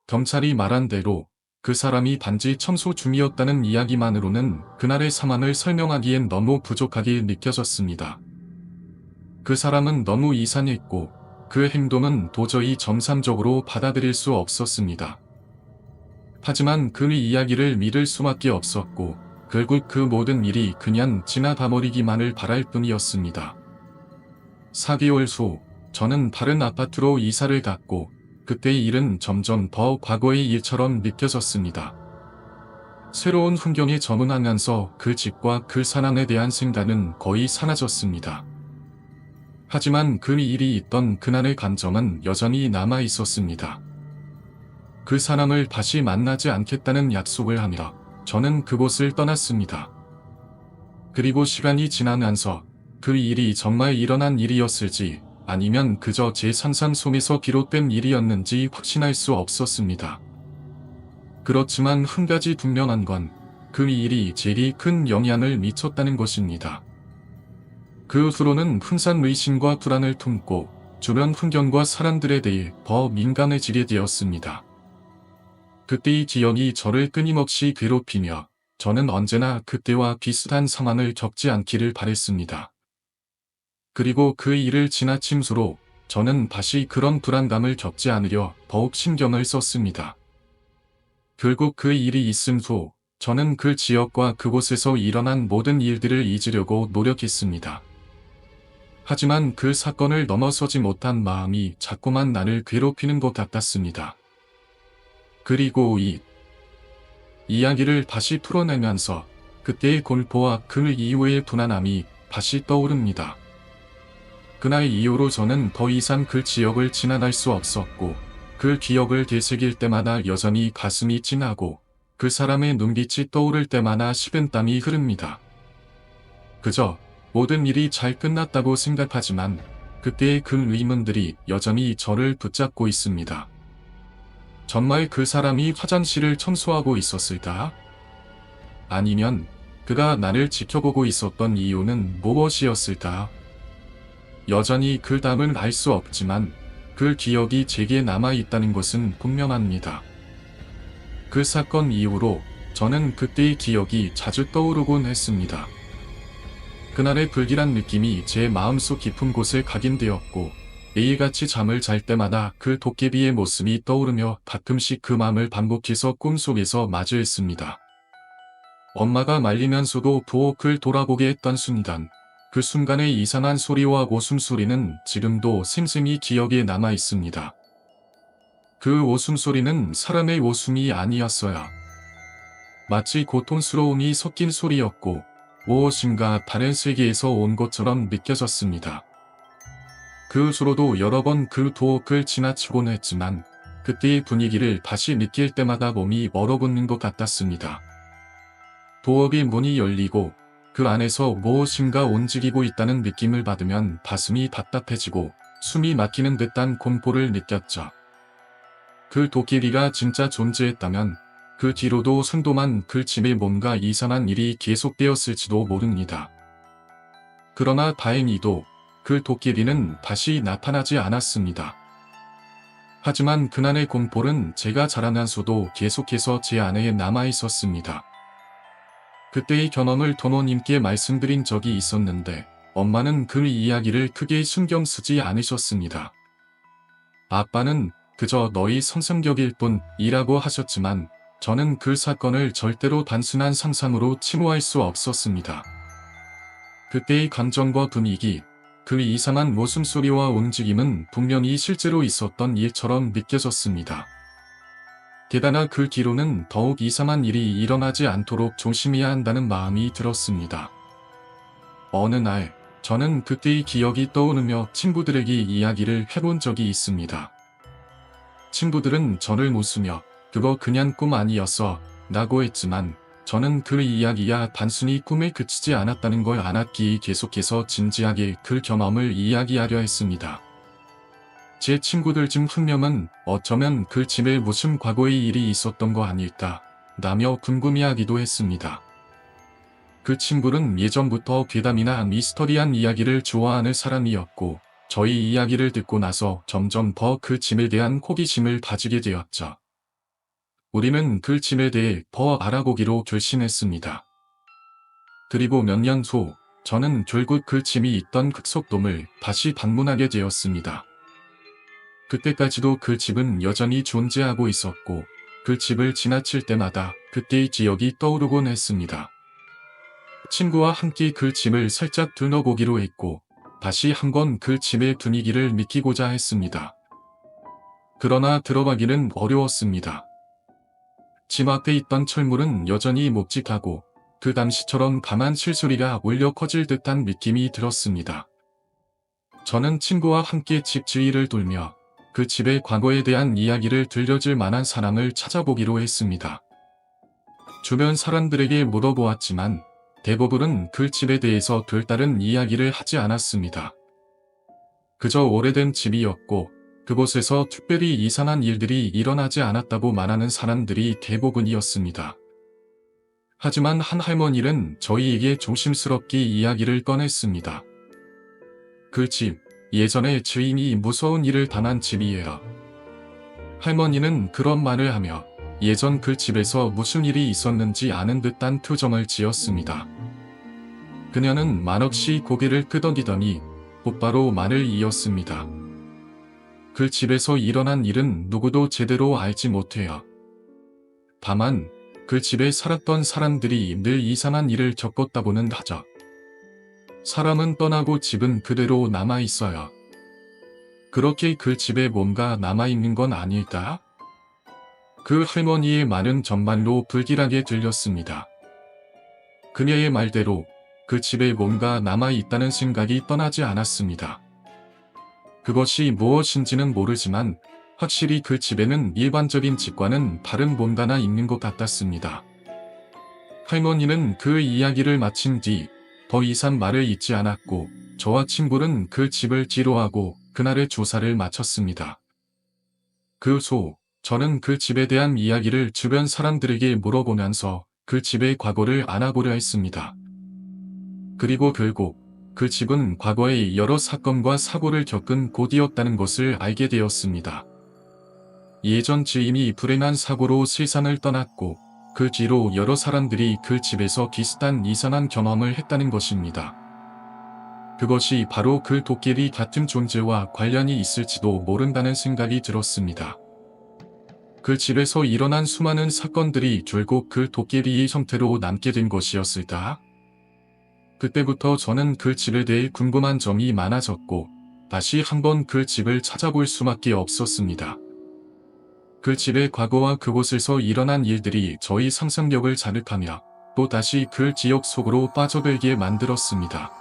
경찰이 말한 대로 그 사람이 단지 청소 중이었다는 이야기만으로는 그날의 상황을 설명하기엔 너무 부족하게 느껴졌습니다. 그 사람은 너무 이상했고 그 행동은 도저히 정상적으로 받아들일 수 없었습니다. 하지만 그 이야기를 믿을 수밖에 없었고 결국 그 모든 일이 그냥 지나가버리기만을 바랄 뿐이었습니다. 4개월 후 저는 다른 아파트로 이사를 갔고 그때의 일은 점점 더 과거의 일처럼 느껴졌습니다. 새로운 환경에 적응하면서 그 집과 그 사람에 대한 생각은 거의 사라졌습니다. 하지만 그 일이 있던 그날의 감정은 여전히 남아 있었습니다. 그 사람을 다시 만나지 않겠다는 약속을 하며 저는 그곳을 떠났습니다. 그리고 시간이 지나면서 그 일이 정말 일어난 일이었을지 아니면 그저 제 상상 속에서 비롯된 일이었는지 확신할 수 없었습니다. 그렇지만 한 가지 분명한 건 그 일이 제게 큰 영향을 미쳤다는 것입니다. 그 후로는 항상 의심과 불안을 품고 주변 환경과 사람들에 대해 더 민감해지게 되었습니다. 그때의 기억이 저를 끊임없이 괴롭히며 저는 언제나 그때와 비슷한 상황을 겪지 않기를 바랬습니다. 그리고 그 일을 지나친 후로 저는 다시 그런 불안감을 겪지 않으려 더욱 신경을 썼습니다. 결국 그 일이 있은 후 저는 그 지역과 그곳에서 일어난 모든 일들을 잊으려고 노력했습니다. 하지만 그 사건을 넘어서지 못한 마음이 자꾸만 나를 괴롭히는 것 같았습니다. 그리고 이 이야기를 다시 풀어내면서 그때의 공포와 그 이후의 불안함이 다시 떠오릅니다. 그날 이후로 저는 더 이상 그 지역을 지나갈 수 없었고 그 기억을 되새길 때마다 여전히 가슴이 찡하고 그 사람의 눈빛이 떠오를 때마다 식은땀이 흐릅니다. 그저 모든 일이 잘 끝났다고 생각하지만 그때의 그 의문들이 여전히 저를 붙잡고 있습니다. 정말 그 사람이 화장실을 청소하고 있었을까? 아니면 그가 나를 지켜보고 있었던 이유는 무엇이었을까? 여전히 그 답은 알 수 없지만 그 기억이 제게 남아있다는 것은 분명합니다. 그 사건 이후로 저는 그때의 기억이 자주 떠오르곤 했습니다. 그날의 불길한 느낌이 제 마음속 깊은 곳을 각인되었고 매일같이 잠을 잘 때마다 그 도깨비의 모습이 떠오르며 가끔씩 그 맘을 반복해서 꿈속에서 마주했습니다. 엄마가 말리면서도 부엌을 돌아보게 했던 순간, 그 순간의 이상한 소리와 웃음소리는 지금도 생생히 기억에 남아 있습니다. 그 웃음소리는 사람의 웃음이 아니었어요. 마치 고통스러움이 섞인 소리였고 무엇인가 다른 세계에서 온 것처럼 느껴졌습니다. 그 후로도 여러 번 그 부엌을 지나치곤 했지만 그때의 분위기를 다시 느낄 때마다 몸이 얼어붙는 것 같았습니다. 부엌의 문이 열리고 그 안에서 무엇인가 움직이고 있다는 느낌을 받으면 가슴이 답답해지고 숨이 막히는 듯한 공포를 느꼈죠. 그 도깨비가 진짜 존재했다면 그 뒤로도 순도만 그 집에 뭔가 이상한 일이 계속되었을지도 모릅니다. 그러나 다행히도 그 도깨비는 다시 나타나지 않았습니다. 하지만 그날의 공포는 제가 자라면서도 계속해서 제 안에 남아 있었습니다. 그때의 경험을 부모님께 말씀드린 적이 있었는데 엄마는 그 이야기를 크게 신경 쓰지 않으셨습니다. 아빠는 그저 너희 상상력일 뿐이라고 하셨지만 저는 그 사건을 절대로 단순한 상상으로 치부할 수 없었습니다. 그때의 감정과 분위기, 그 이상한 웃음소리와 움직임은 분명히 실제로 있었던 일처럼 느껴졌습니다. 게다가 그 뒤로는 더욱 이상한 일이 일어나지 않도록 조심해야 한다는 마음이 들었습니다. 어느 날, 저는 그때의 기억이 떠오르며 친구들에게 이야기를 해본 적이 있습니다. 친구들은 저를 웃으며 그거 그냥 꿈 아니었어 라고 했지만 저는 그 이야기가 단순히 꿈에 그치지 않았다는 걸 알았기에 계속해서 진지하게 그 경험을 이야기하려 했습니다. 제 친구들 중 한 명은 어쩌면 그 집에 무슨 과거의 일이 있었던 거 아닐까 라며 궁금해하기도 했습니다. 그 친구는 예전부터 괴담이나 미스터리한 이야기를 좋아하는 사람이었고 저희 이야기를 듣고 나서 점점 더 그 집에 대한 호기심을 가지게 되었죠. 우리는 그 집에 대해 더 알아보기로 결심했습니다. 그리고 몇 년 후 저는 결국 그 집이 있던 극석돔을 다시 방문하게 되었습니다. 그때까지도 그 집은 여전히 존재하고 있었고 그 집을 지나칠 때마다 그때의 기억이 떠오르곤 했습니다. 친구와 함께 그 집을 살짝 둘러보기로 했고 다시 한번 그 집의 분위기를 느끼고자 했습니다. 그러나 들어가기는 어려웠습니다. 집 앞에 있던 철물은 여전히 묵직하고 그 당시처럼 강한 실소리가 울려 커질 듯한 느낌이 들었습니다. 저는 친구와 함께 집 주위를 돌며 그 집의 과거에 대한 이야기를 들려줄 만한 사람을 찾아보기로 했습니다. 주변 사람들에게 물어보았지만 대부분은 그 집에 대해서 별다른 이야기를 하지 않았습니다. 그저 오래된 집이었고 그곳에서 특별히 이상한 일들이 일어나지 않았다고 말하는 사람들이 대부분이었습니다. 하지만 한 할머니는 저희에게 조심스럽게 이야기를 꺼냈습니다. 그 집, 예전에 주인이 무서운 일을 당한 집이에요. 할머니는 그런 말을 하며 예전 그 집에서 무슨 일이 있었는지 아는 듯한 표정을 지었습니다. 그녀는 말없이 고개를 끄덕이더니 곧바로 말을 이었습니다. 그 집에서 일어난 일은 누구도 제대로 알지 못해요. 다만 그 집에 살았던 사람들이 늘 이상한 일을 겪었다고는 하죠. 사람은 떠나고 집은 그대로 남아 있어요. 그렇게 그 집에 뭔가 남아있는 건 아닐까? 그 할머니의 말은 정말로 불길하게 들렸습니다. 그녀의 말대로 그 집에 뭔가 남아있다는 생각이 떠나지 않았습니다. 그것이 무엇인지는 모르지만 확실히 그 집에는 일반적인 집과는 다른 뭔가가 있는 것 같았습니다. 할머니는 그 이야기를 마친 뒤 더 이상 말을 잇지 않았고 저와 친구는 그 집을 뒤로하고 그날의 조사를 마쳤습니다. 그 후 저는 그 집에 대한 이야기를 주변 사람들에게 물어보면서 그 집의 과거를 알아보려 했습니다. 그리고 결국 그 집은 과거에 여러 사건과 사고를 겪은 곳이었다는 것을 알게 되었습니다. 예전 주인이 불행한 사고로 세상을 떠났고 그 뒤로 여러 사람들이 그 집에서 비슷한 이상한 경험을 했다는 것입니다. 그것이 바로 그 도깨비 같은 존재와 관련이 있을지도 모른다는 생각이 들었습니다. 그 집에서 일어난 수많은 사건들이 결국 그 도깨비의 형태로 남게 된 것이었을까? 그때부터 저는 그 집에 대해 궁금한 점이 많아졌고 다시 한번 그 집을 찾아볼 수밖에 없었습니다. 그 집의 과거와 그곳에서 일어난 일들이 저희 상상력을 자극하며 또 다시 그 지역 속으로 빠져들게 만들었습니다.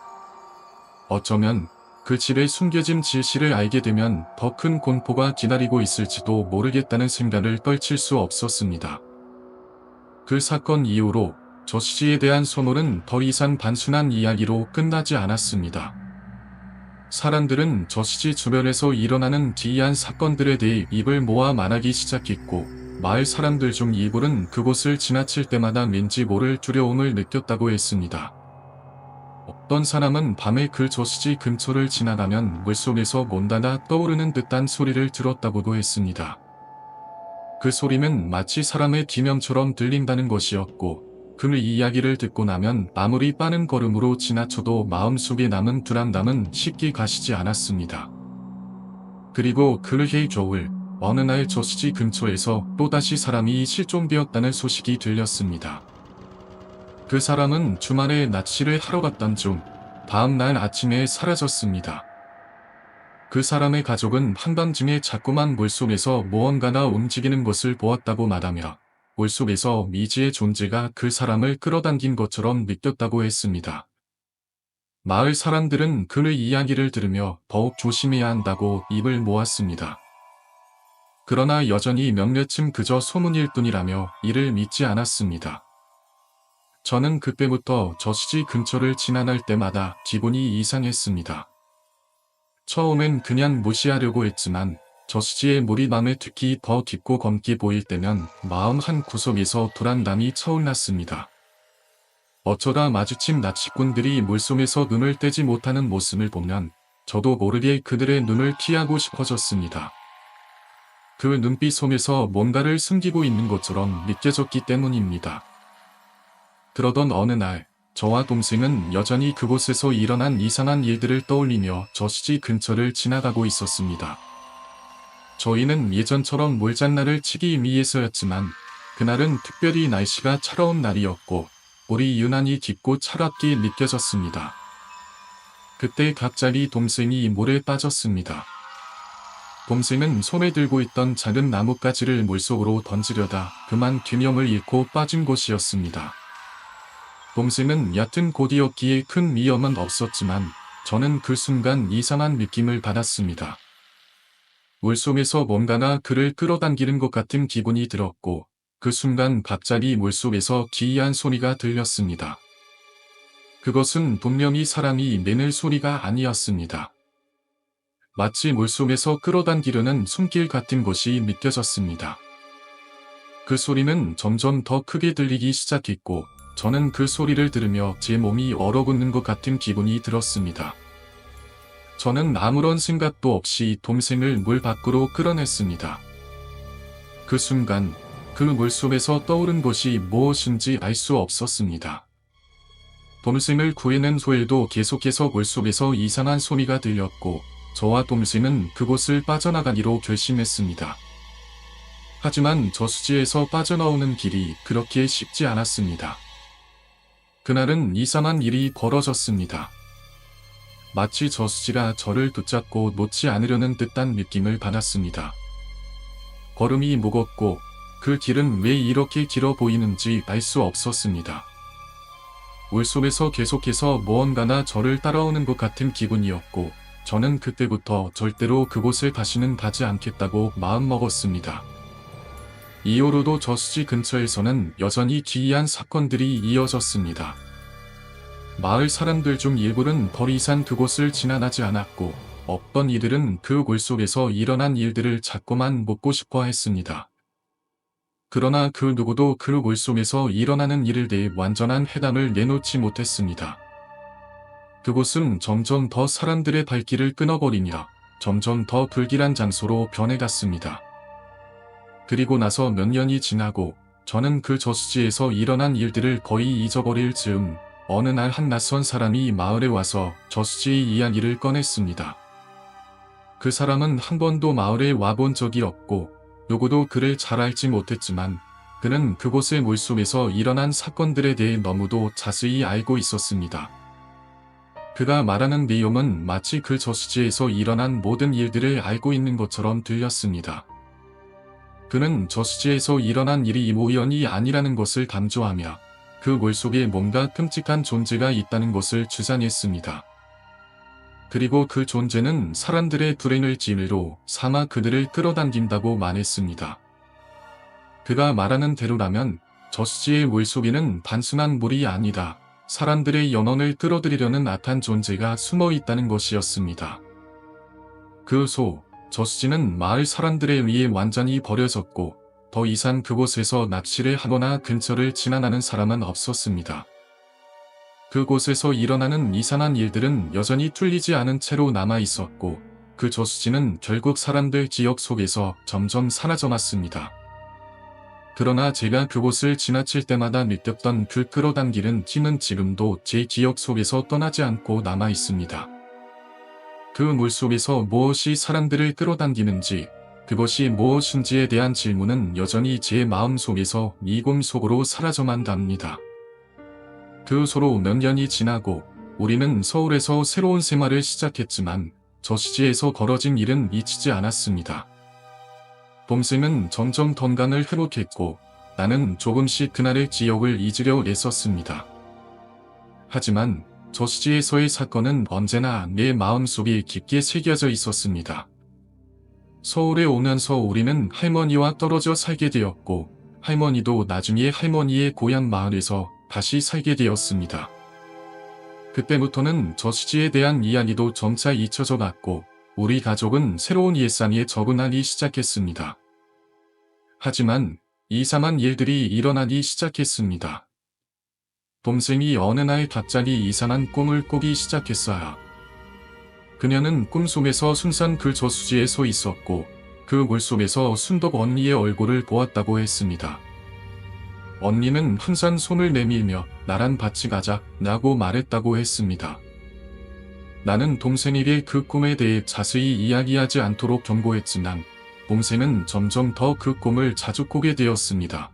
어쩌면 그 집의 숨겨진 진실을 알게 되면 더 큰 공포가 기다리고 있을지도 모르겠다는 생각을 떨칠 수 없었습니다. 그 사건 이후로 저씨에 대한 소문은 더 이상 단순한 이야기로 끝나지 않았습니다. 사람들은 저씨 주변에서 일어나는 기이한 사건들에 대해 입을 모아 말하기 시작했고 마을 사람들 중 일부는 그곳을 지나칠 때마다 왠지 모를 두려움을 느꼈다고 했습니다. 어떤 사람은 밤에 그 저수지 근처를 지나가면 물속에서 뭔가가 떠오르는 듯한 소리를 들었다고도 했습니다. 그 소리는 마치 사람의 비명처럼 들린다는 것이었고 그 이야기를 듣고 나면 아무리 빠른 걸음으로 지나쳐도 마음속에 남은 불안감은 쉽게 가시지 않았습니다. 그리고 그해 겨울 어느 날 저수지 근처에서 또다시 사람이 실종되었다는 소식이 들렸습니다. 그 사람은 주말에 낚시를 하러 갔던 중 다음 날 아침에 사라졌습니다. 그 사람의 가족은 한밤중에 자꾸만 물속에서 무언가가 움직이는 것을 보았다고 말하며 물속에서 미지의 존재가 그 사람을 끌어당긴 것처럼 느꼈다고 했습니다. 마을 사람들은 그의 이야기를 들으며 더욱 조심해야 한다고 입을 모았습니다. 그러나 여전히 몇몇은 그저 소문일 뿐이라며 이를 믿지 않았습니다. 저는 그때부터 저수지 근처를 지나갈 때마다 기분이 이상했습니다. 처음엔 그냥 무시하려고 했지만 저수지의 물이 밤에 특히 더 깊고 검게 보일 때면 마음 한 구석에서 불안감이 차올랐습니다. 어쩌다 마주친 낚시꾼들이 물속에서 눈을 떼지 못하는 모습을 보면 저도 모르게 그들의 눈을 피하고 싶어졌습니다. 그 눈빛 속에서 뭔가를 숨기고 있는 것처럼 느껴졌기 때문입니다. 그러던 어느 날 저와 동생은 여전히 그곳에서 일어난 이상한 일들을 떠올리며 저수지 근처를 지나가고 있었습니다. 저희는 예전처럼 물장난을 치기 위해서였지만 그날은 특별히 날씨가 차가운 날이었고 물이 유난히 깊고 차갑게 느껴졌습니다. 그때 갑자기 동생이 물에 빠졌습니다. 봄샘은 손에 들고 있던 작은 나뭇가지를 물속으로 던지려다 그만 균형을 잃고 빠진 곳이었습니다. 봄샘은 얕은 곳이었기에 큰 위험은 없었지만 저는 그 순간 이상한 느낌을 받았습니다. 물속에서 뭔가가 그를 끌어당기는 것 같은 기분이 들었고 그 순간 갑자기 물속에서 기이한 소리가 들렸습니다. 그것은 분명히 사람이 내는 소리가 아니었습니다. 마치 물속에서 끌어당기려는 숨길 같은 것이 느껴졌습니다. 그 소리는 점점 더 크게 들리기 시작했고 저는 그 소리를 들으며 제 몸이 얼어붙는 것 같은 기분이 들었습니다. 저는 아무런 생각도 없이 돔샘을 물 밖으로 끌어냈습니다. 그 순간 그 물속에서 떠오른 것이 무엇인지 알 수 없었습니다. 돔샘을 구해낸 후에도 계속해서 물속에서 이상한 소리가 들렸고 저와 돔샘은 그곳을 빠져나가기로 결심했습니다. 하지만 저수지에서 빠져나오는 길이 그렇게 쉽지 않았습니다. 그날은 이상한 일이 벌어졌습니다. 마치 저수지가 저를 붙잡고 놓지 않으려는 듯한 느낌을 받았습니다. 걸음이 무겁고 그 길은 왜 이렇게 길어 보이는지 알 수 없었습니다. 물속에서 계속해서 무언가가 저를 따라오는 것 같은 기분이었고 저는 그때부터 절대로 그곳을 다시는 가지 않겠다고 마음먹었습니다. 이후로도 저수지 근처에서는 여전히 기이한 사건들이 이어졌습니다. 마을 사람들 중 일부는 더 이상 그곳을 지나가지 않았고 어떤 이들은 그 물속에서 일어난 일들을 자꾸만 묻고 싶어 했습니다. 그러나 그 누구도 그 물속에서 일어나는 일에 대해 완전한 해답을 내놓지 못했습니다. 그곳은 점점 더 사람들의 발길을 끊어버리며 점점 더 불길한 장소로 변해갔습니다. 그리고 나서 몇 년이 지나고 저는 그 저수지에서 일어난 일들을 거의 잊어버릴 즈음 어느 날 한 낯선 사람이 마을에 와서 저수지의 이야기를 꺼냈습니다. 그 사람은 한 번도 마을에 와본 적이 없고 누구도 그를 잘 알지 못했지만 그는 그곳의 물속에서 일어난 사건들에 대해 너무도 자세히 알고 있었습니다. 그가 말하는 내용은 마치 그 저수지에서 일어난 모든 일들을 알고 있는 것처럼 들렸습니다. 그는 저수지에서 일어난 일이 우연이 아니라는 것을 강조하며 그 물속에 뭔가 끔찍한 존재가 있다는 것을 주장했습니다. 그리고 그 존재는 사람들의 불행을 진위로 삼아 그들을 끌어당긴다고 말했습니다. 그가 말하는 대로라면 저수지의 물속에는 단순한 물이 아니다. 사람들의 영혼을 끌어들이려는 악한 존재가 숨어 있다는 것이었습니다. 저수지는 마을 사람들에 의해 완전히 버려졌고 더 이상 그곳에서 낚시를 하거나 근처를 지나가는 사람은 없었습니다. 그곳에서 일어나는 이상한 일들은 여전히 뚫리지 않은 채로 남아 있었고 그 저수지는 결국 사람들 기억 속에서 점점 사라져갔습니다. 그러나 제가 그곳을 지나칠 때마다 느꼈던 그 끌어당기는 힘은 지금도 제 기억 속에서 떠나지 않고 남아 있습니다. 그 물속에서 무엇이 사람들을 끌어당기는지, 그것이 무엇인지에 대한 질문은 여전히 제 마음 속에서 미궁 속으로 사라져만 갑니다. 그 후로 몇 년이 지나고 우리는 서울에서 새로운 생활을 시작했지만 저수지에서 벌어진 일은 잊히지 않았습니다. 봄샘은 점점 건강을 회복했고 나는 조금씩 그날의 기억을 잊으려 애썼습니다. 하지만 저수지에서의 사건은 언제나 내 마음속에 깊게 새겨져 있었습니다. 서울에 오면서 우리는 할머니와 떨어져 살게 되었고 할머니도 나중에 할머니의 고향 마을에서 다시 살게 되었습니다. 그때부터는 저수지에 대한 이야기도 점차 잊혀져 갔고 우리 가족은 새로운 일상에 적응하기 시작했습니다. 하지만 이상한 일들이 일어나기 시작했습니다. 봄샘이 어느 날 갑자기 이상한 꿈을 꾸기 시작했어요. 그녀는 꿈속에서 순산 그 저수지에 서 있었고 그 물속에서 순덕 언니의 얼굴을 보았다고 했습니다. 언니는 항상 손을 내밀며 나랑 같이 가자 라고 말했다고 했습니다. 나는 봄샘에게 그 꿈에 대해 자세히 이야기하지 않도록 경고했지만 봄샘은 점점 더 그 꿈을 자주 꾸게 되었습니다.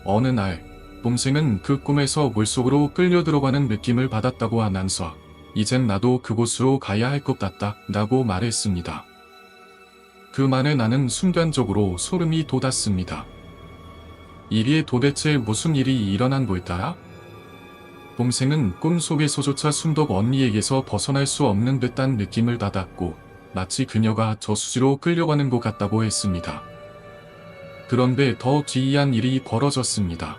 어느 날 봄샘은 그 꿈에서 물속으로 끌려 들어가는 느낌을 받았다고 하면서 이젠 나도 그곳으로 가야 할 것 같다 라고 말했습니다. 그 말에 나는 순간적으로 소름이 돋았습니다. 이게 도대체 무슨 일이 일어난 걸까? 동생은 꿈속에서조차 순덕 언니에게서 벗어날 수 없는 듯한 느낌을 받았고 마치 그녀가 저수지로 끌려가는 것 같다고 했습니다. 그런데 더 기이한 일이 벌어졌습니다.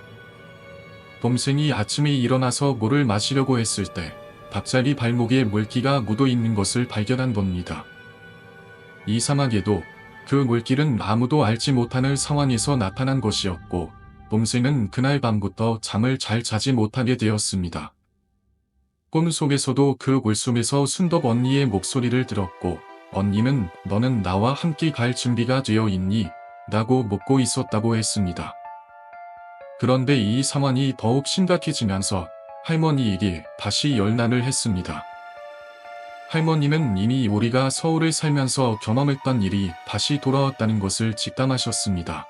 동생이 아침에 일어나서 물을 마시려고 했을 때 갑자기 발목에 물기가 묻어 있는 것을 발견한 겁니다. 이상하게도 그 물길은 아무도 알지 못하는 상황에서 나타난 것이었고 동생은 그날 밤부터 잠을 잘 자지 못하게 되었습니다. 꿈속에서도 그 물속에서 순덕 언니의 목소리를 들었고 언니는 너는 나와 함께 갈 준비가 되어 있니? 라고 묻고 있었다고 했습니다. 그런데 이 상황이 더욱 심각해지면서 할머니에게 다시 연락을 했습니다. 할머니는 이미 우리가 서울에 살면서 경험했던 일이 다시 돌아왔다는 것을 직감하셨습니다.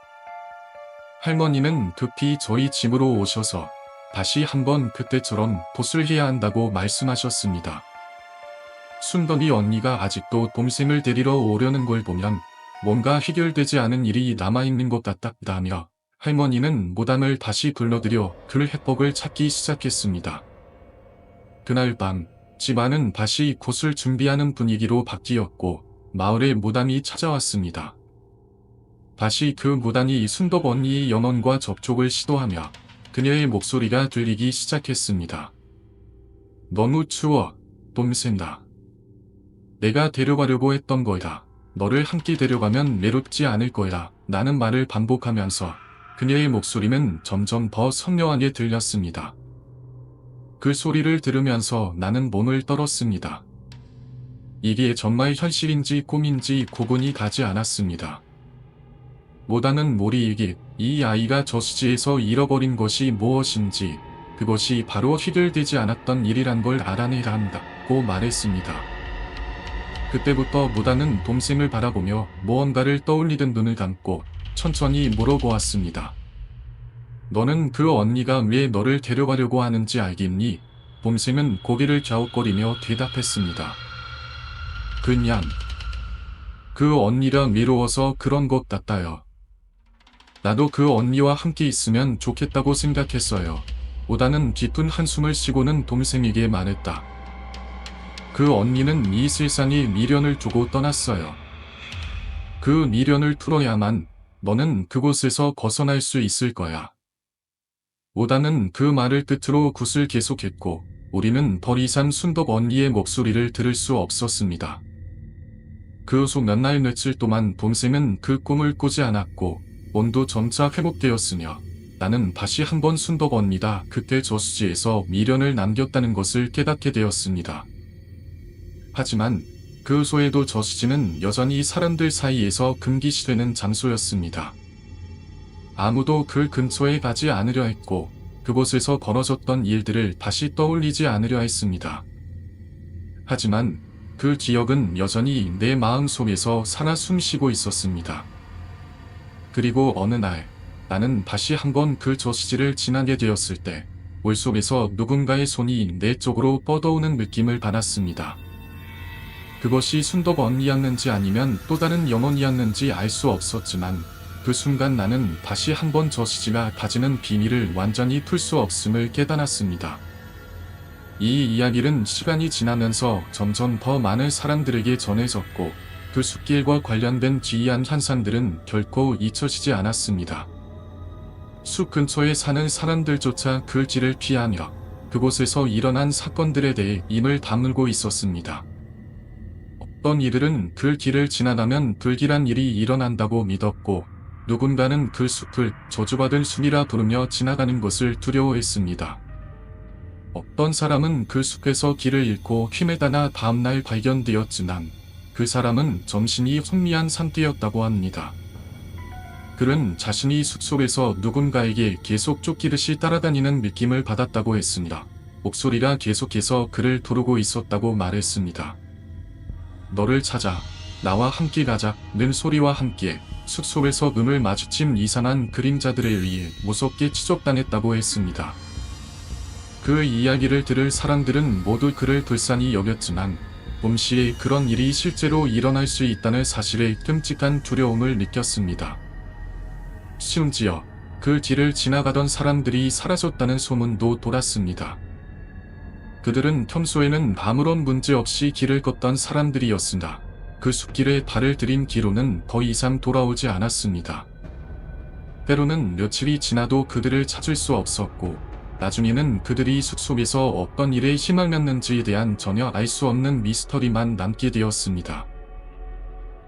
할머니는 급히 저희 집으로 오셔서 다시 한번 그때처럼 돛을 해야 한다고 말씀하셨습니다. 순덕이 언니가 아직도 동생을 데리러 오려는 걸 보면 뭔가 해결되지 않은 일이 남아있는 것 같다며 할머니는 무당을 다시 불러들여 그 해법을 찾기 시작했습니다. 그날 밤 집안은 다시 돛을 준비하는 분위기로 바뀌었고 마을에 무당이 찾아왔습니다. 다시 그 무당이 순덕 언니의 영혼과 접촉을 시도하며 그녀의 목소리가 들리기 시작했습니다. 너무 추워, 동생아. 내가 데려가려고 했던 거야. 너를 함께 데려가면 외롭지 않을 거야. 라는 말을 반복하면서 그녀의 목소리는 점점 더 선명하게 들렸습니다. 그 소리를 들으면서 나는 몸을 떨었습니다. 이게 정말 현실인지 꿈인지 구분이 가지 않았습니다. 무당은 우리에게 이 아이가 저수지에서 잃어버린 것이 무엇인지 그것이 바로 해결되지 않았던 일이란 걸 알아내야 한다고 말했습니다. 그때부터 무당은 동생을 바라보며 무언가를 떠올리던 눈을 감고 천천히 물어보았습니다. 너는 그 언니가 왜 너를 데려가려고 하는지 알겠니? 동생은 고개를 갸웃거리며 대답했습니다. 그냥 그 언니가 외로워서 그런 것 같아요. 나도 그 언니와 함께 있으면 좋겠다고 생각했어요. 무당은 깊은 한숨을 쉬고는 동생에게 말했다. 그 언니는 이 세상에 미련을 두고 떠났어요. 그 미련을 풀어야만 너는 그곳에서 벗어날 수 있을 거야. 무당은 그 말을 끝으로 굿을 계속했고 우리는 더 이상 순덕 언니의 목소리를 들을 수 없었습니다. 그 후 몇 날 며칠 동안 동생은 그 꿈을 꾸지 않았고 몸도 점차 회복되었으며 나는 다시 한번 순덕 언니다 그때 저수지에서 미련을 남겼다는 것을 깨닫게 되었습니다. 하지만 그 후에도 저수지는 여전히 사람들 사이에서 금기시되는 장소였습니다. 아무도 그 근처에 가지 않으려 했고 그곳에서 벌어졌던 일들을 다시 떠올리지 않으려 했습니다. 하지만 그 기억은 여전히 내 마음속에서 살아 숨쉬고 있었습니다. 그리고 어느 날 나는 다시 한번 그 저수지를 지나게 되었을 때 물속에서 누군가의 손이 내 쪽으로 뻗어오는 느낌을 받았습니다. 그것이 순덕 언니였는지 아니면 또 다른 영혼이었는지 알 수 없었지만 그 순간 나는 다시 한번 저수지가 가지는 비밀을 완전히 풀 수 없음을 깨달았습니다. 이 이야기는 시간이 지나면서 점점 더 많은 사람들에게 전해졌고 그 숲길과 관련된 기이한 현상들은 결코 잊혀지지 않았습니다. 숲 근처에 사는 사람들조차 그 길을 피하며 그곳에서 일어난 사건들에 대해 입을 다물고 있었습니다. 어떤 이들은 그 길을 지나가면 불길한 일이 일어난다고 믿었고 누군가는 그 숲을 저주받은 숲이라 부르며 지나가는 것을 두려워했습니다. 어떤 사람은 그 숲에서 길을 잃고 헤매다가 다음날 발견되었지만 그 사람은 정신이 혼미한 상태였다고 합니다. 그는 자신이 숲속에서 누군가에게 계속 쫓기듯이 따라다니는 느낌을 받았다고 했습니다. 목소리가 계속해서 그를 부르고 있었다고 말했습니다. 너를 찾아 나와 함께 가자는 소리와 함께 숲속에서 눈을 마주친 이상한 그림자들에 의해 무섭게 추적당했다고 했습니다. 그 이야기를 들을 사람들은 모두 그를 불쌍히 여겼지만 봄시에 그런 일이 실제로 일어날 수 있다는 사실에 끔찍한 두려움을 느꼈습니다. 심지어 그 길을 지나가던 사람들이 사라졌다는 소문도 돌았습니다. 그들은 평소에는 아무런 문제 없이 길을 걷던 사람들이었으나 그 숲길에 발을 들인 뒤로는 더 이상 돌아오지 않았습니다. 때로는 며칠이 지나도 그들을 찾을 수 없었고, 나중에는 그들이 숲속에서 어떤 일에 휘말렸는지에 대한 전혀 알 수 없는 미스터리만 남게 되었습니다.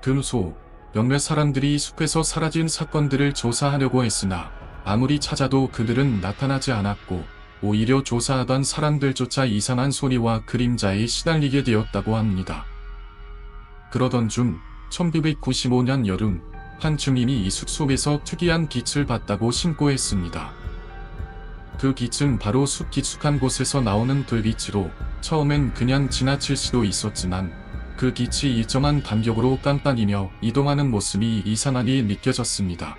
그 후 몇몇 사람들이 숲에서 사라진 사건들을 조사하려고 했으나 아무리 찾아도 그들은 나타나지 않았고, 오히려 조사하던 사람들조차 이상한 소리와 그림자에 시달리게 되었다고 합니다. 그러던 중 1995년 여름, 한 주민이 이 숲속에서 특이한 빛을 봤다고 신고했습니다. 그 빛은 바로 숲 깊숙한 곳에서 나오는 불빛으로 처음엔 그냥 지나칠 수도 있었지만 그 빛이 일정한 간격으로 깜빡이며 이동하는 모습이 이상하게 느껴졌습니다.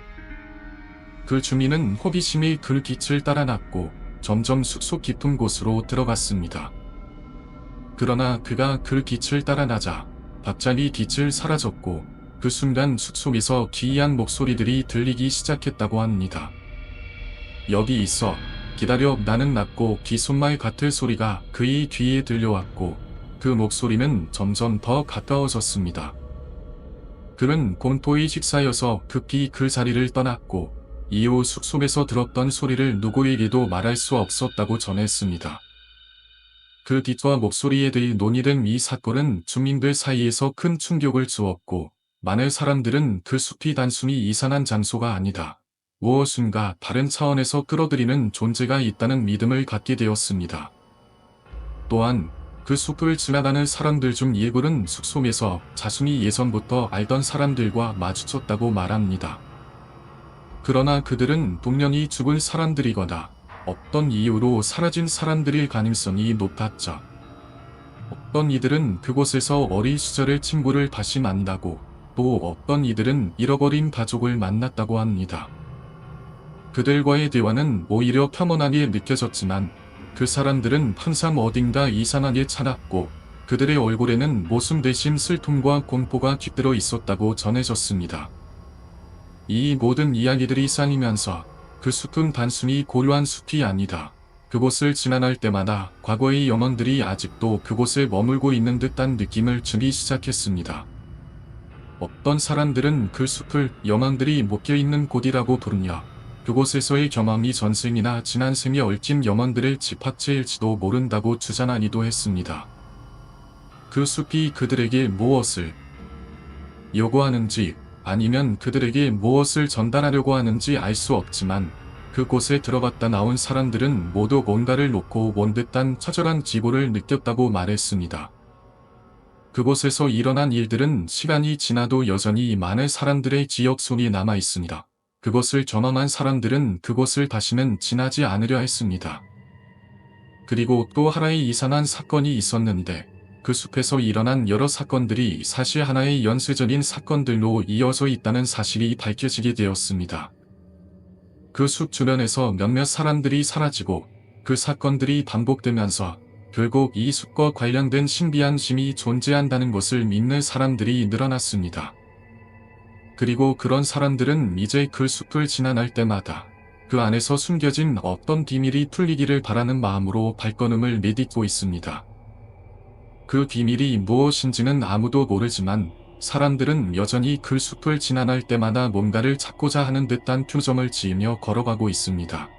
그 주민은 호기심이 그 빛을 따라 났고 점점 숲속 깊은 곳으로 들어갔습니다. 그러나 그가 그 빛을 따라 나자 갑자기 빛을 사라졌고 그 순간 숲속에서 기이한 목소리들이 들리기 시작했다고 합니다. 여기 있어. 기다려. 나는 낮고 비속말 같을 소리가 그의 귀에 들려왔고 그 목소리는 점점 더 가까워졌습니다. 그는 공포의 식사여서 급히 그 자리를 떠났고 이후 숲속에서 들었던 소리를 누구에게도 말할 수 없었다고 전했습니다. 그 빛과 목소리에 대해 논의된 이 사건은 주민들 사이에서 큰 충격을 주었고 많은 사람들은 그 숲이 단순히 이상한 장소가 아니다, 무엇인가 다른 차원에서 끌어들이는 존재가 있다는 믿음을 갖게 되었습니다. 또한 그 숲을 지나가는 사람들 중 일부는 숲속에서 자신이 예전부터 알던 사람들과 마주쳤다고 말합니다. 그러나 그들은 분명히 죽은 사람들이거나 어떤 이유로 사라진 사람들일 가능성이 높았죠. 어떤 이들은 그곳에서 어린 시절의 친구를 다시 만나고 또 어떤 이들은 잃어버린 가족을 만났다고 합니다. 그들과의 대화는 오히려 평온하게 느껴졌지만 그 사람들은 항상 어딘가 이상하게 차갑고 그들의 얼굴에는 모순 대신 슬픔과 공포가 깃들어 있었다고 전해졌습니다. 이 모든 이야기들이 쌓이면서 그 숲은 단순히 고요한 숲이 아니다, 그곳을 지나갈 때마다 과거의 영혼들이 아직도 그곳에 머물고 있는 듯한 느낌을 주기 시작했습니다. 어떤 사람들은 그 숲을 영혼들이 묶여있는 곳이라고 부르며 그곳에서의 경험이 전생이나 지난 생에 얽힌 영혼들의 집합체일지도 모른다고 주장하기도 했습니다. 그 숲이 그들에게 무엇을 요구하는지 아니면 그들에게 무엇을 전달하려고 하는지 알 수 없지만 그곳에 들어갔다 나온 사람들은 모두 뭔가를 놓고 온 듯한 처절한 지고를 느꼈다고 말했습니다. 그곳에서 일어난 일들은 시간이 지나도 여전히 많은 사람들의 기억 속에 남아 있습니다. 그것을 경험한 사람들은 그곳을 다시는 지나지 않으려 했습니다. 그리고 또 하나의 이상한 사건이 있었는데 그 숲에서 일어난 여러 사건들이 사실 하나의 연쇄적인 사건들로 이어져 있다는 사실이 밝혀지게 되었습니다. 그 숲 주변에서 몇몇 사람들이 사라지고 그 사건들이 반복되면서 결국 이 숲과 관련된 신비한 힘이 존재한다는 것을 믿는 사람들이 늘어났습니다. 그리고 그런 사람들은 이제 그 숲을 지나갈 때마다 그 안에서 숨겨진 어떤 비밀이 풀리기를 바라는 마음으로 발걸음을 내딛고 있습니다. 그 비밀이 무엇인지는 아무도 모르지만 사람들은 여전히 그 숲을 지나갈 때마다 뭔가를 찾고자 하는 듯한 표정을 지으며 걸어가고 있습니다.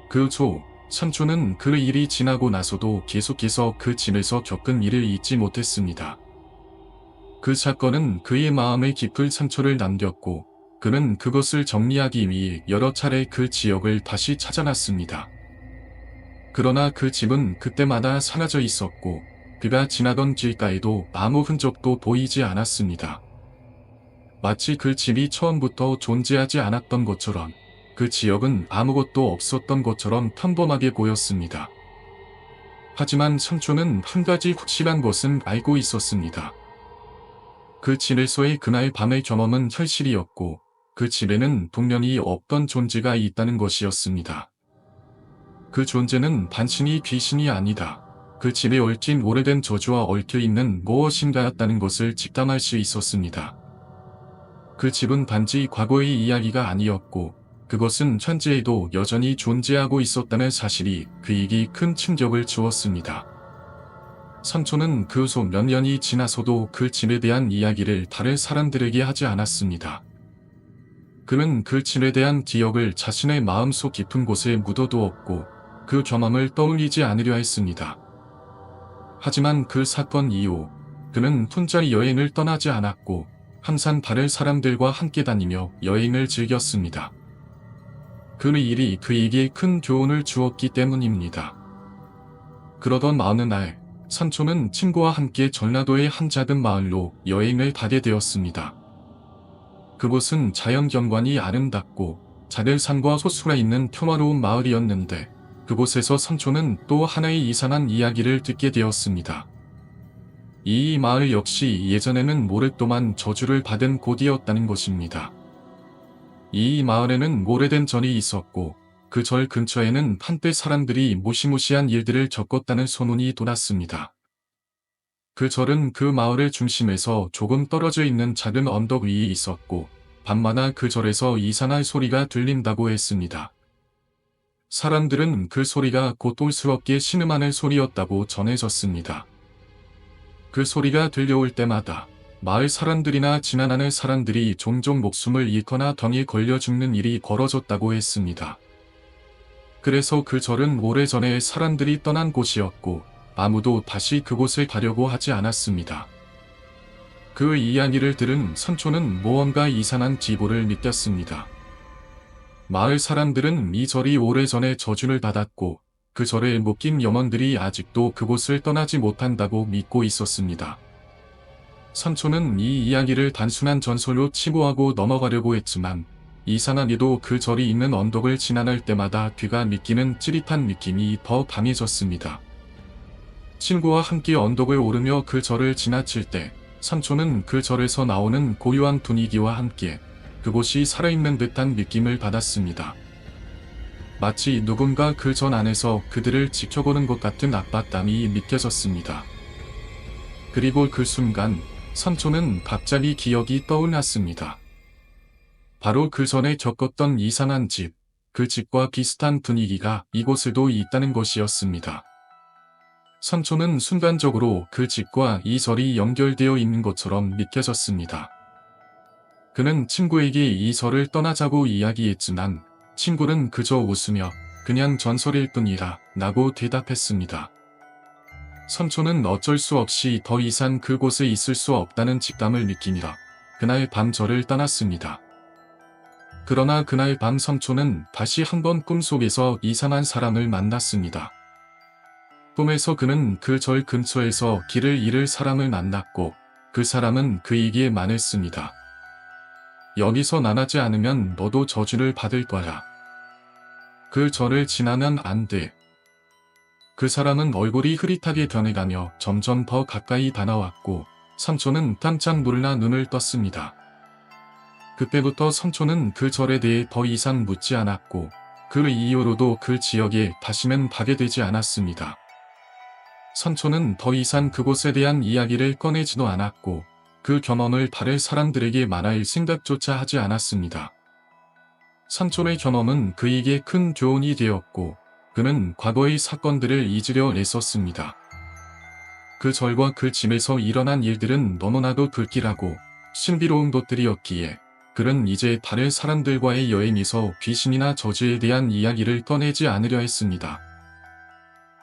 그 초, 삼촌은 그 일이 지나고 나서도 계속해서 그 집에서 겪은 일을 잊지 못했습니다. 그 사건은 그의 마음에 깊은 상처를 남겼고 그는 그것을 정리하기 위해 여러 차례 그 지역을 다시 찾아났습니다. 그러나 그 집은 그때마다 사라져 있었고 그가 지나던 길가에도 아무 흔적도 보이지 않았습니다. 마치 그 집이 처음부터 존재하지 않았던 것처럼 그 지역은 아무것도 없었던 것처럼 평범하게 보였습니다. 하지만 삼촌은 한 가지 확실한 것은 알고 있었습니다. 그 집에서의 그날 밤의 경험은 현실이었고 그 집에는 분명히 없던 존재가 있다는 것이었습니다. 그 존재는 단순히 귀신이 아니다, 그 집에 얽힌 오래된 저주와 얽혀 있는 무엇인가였다는 것을 직감할 수 있었습니다. 그 집은 단지 과거의 이야기가 아니었고 그것은 현재에도 여전히 존재하고 있었다는 사실이 그에게 큰 충격을 주었습니다. 삼촌은 그 후 몇 년이 지나서도 그 집에 대한 이야기를 다른 사람들에게 하지 않았습니다. 그는 그 집에 대한 기억을 자신의 마음속 깊은 곳에 묻어두었고 그 경험을 떠올리지 않으려 했습니다. 하지만 그 사건 이후 그는 혼자 여행을 떠나지 않았고 항상 다른 사람들과 함께 다니며 여행을 즐겼습니다. 그 일이 그에게 큰 교훈을 주었기 때문입니다. 그러던 어느 날 삼촌은 친구와 함께 전라도의 한 작은 마을로 여행을 가게 되었습니다. 그곳은 자연경관이 아름답고 작은 산과 호수가 있는 평화로운 마을이었는데 그곳에서 삼촌은 또 하나의 이상한 이야기를 듣게 되었습니다. 이 마을 역시 예전에는 오랫동안 저주를 받은 곳이었다는 것입니다. 이 마을에는 오래된 절이 있었고 그 절 근처에는 한때 사람들이 무시무시한 일들을 겪었다는 소문이 돌았습니다. 그 절은 그 마을의 중심에서 조금 떨어져 있는 작은 언덕 위에 있었고 밤마다 그 절에서 이상한 소리가 들린다고 했습니다. 사람들은 그 소리가 고통스럽게 신음하는 소리였다고 전해졌습니다. 그 소리가 들려올 때마다 마을 사람들이나 지나가는 사람들이 종종 목숨을 잃거나 병에 걸려 죽는 일이 벌어졌다고 했습니다. 그래서 그 절은 오래전에 사람들이 떠난 곳이었고 아무도 다시 그곳을 가려고 하지 않았습니다. 그 이야기를 들은 삼촌은 무언가 이상한 기보를 느꼈습니다. 마을 사람들은 이 절이 오래전에 저주를 받았고 그 절에 묶인 영혼들이 아직도 그곳을 떠나지 못한다고 믿고 있었습니다. 삼촌은 이 이야기를 단순한 전설로 치부하고 넘어가려고 했지만 이상하게도 그 절이 있는 언덕을 지나갈 때마다 귀가 믿기는 찌릿한 느낌이 더 강해졌습니다. 친구와 함께 언덕을 오르며 그 절을 지나칠 때 삼촌은 그 절에서 나오는 고요한 분위기와 함께 그곳이 살아있는 듯한 느낌을 받았습니다. 마치 누군가 그 전 안에서 그들을 지켜보는 것 같은 압박감이 느껴졌습니다. 그리고 그 순간 삼촌은 갑자기 기억이 떠올랐습니다. 바로 그 전에 겪었던 이상한 집, 그 집과 비슷한 분위기가 이곳에도 있다는 것이었습니다. 삼촌은 순간적으로 그 집과 이 절이 연결되어 있는 것처럼 느껴졌습니다. 그는 친구에게 이 절을 떠나자고 이야기했지만 친구는 그저 웃으며 그냥 전설일 뿐이라 라고 대답했습니다. 삼촌은 어쩔 수 없이 더 이상 그곳에 있을 수 없다는 직감을 느끼니라 그날 밤 절을 떠났습니다. 그러나 그날 밤 삼촌은 다시 한번 꿈속에서 이상한 사람을 만났습니다. 꿈에서 그는 그 절 근처에서 길을 잃을 사람을 만났고 그 사람은 그에게 말했습니다. 여기서 나가지 않으면 너도 저주를 받을 거야. 그 절을 지나면 안 돼. 그 사람은 얼굴이 흐릿하게 변해가며 점점 더 가까이 다가왔고 삼촌은 깜짝 놀라 눈을 떴습니다. 그때부터 삼촌은 그 절에 대해 더 이상 묻지 않았고 그 이후로도 그 지역에 다시는 가게 되지 않았습니다. 삼촌은 더 이상 그곳에 대한 이야기를 꺼내지도 않았고 그 경험을 다른 사람들에게 말할 생각조차 하지 않았습니다. 삼촌의 경험은 그에게 큰 교훈이 되었고 그는 과거의 사건들을 잊으려 애썼습니다. 그 절과 그 집에서 일어난 일들은 너무나도 불길하고 신비로운 것들이었기에 그는 이제 다른 사람들과의 여행에서 귀신이나 저주에 대한 이야기를 꺼내지 않으려 했습니다.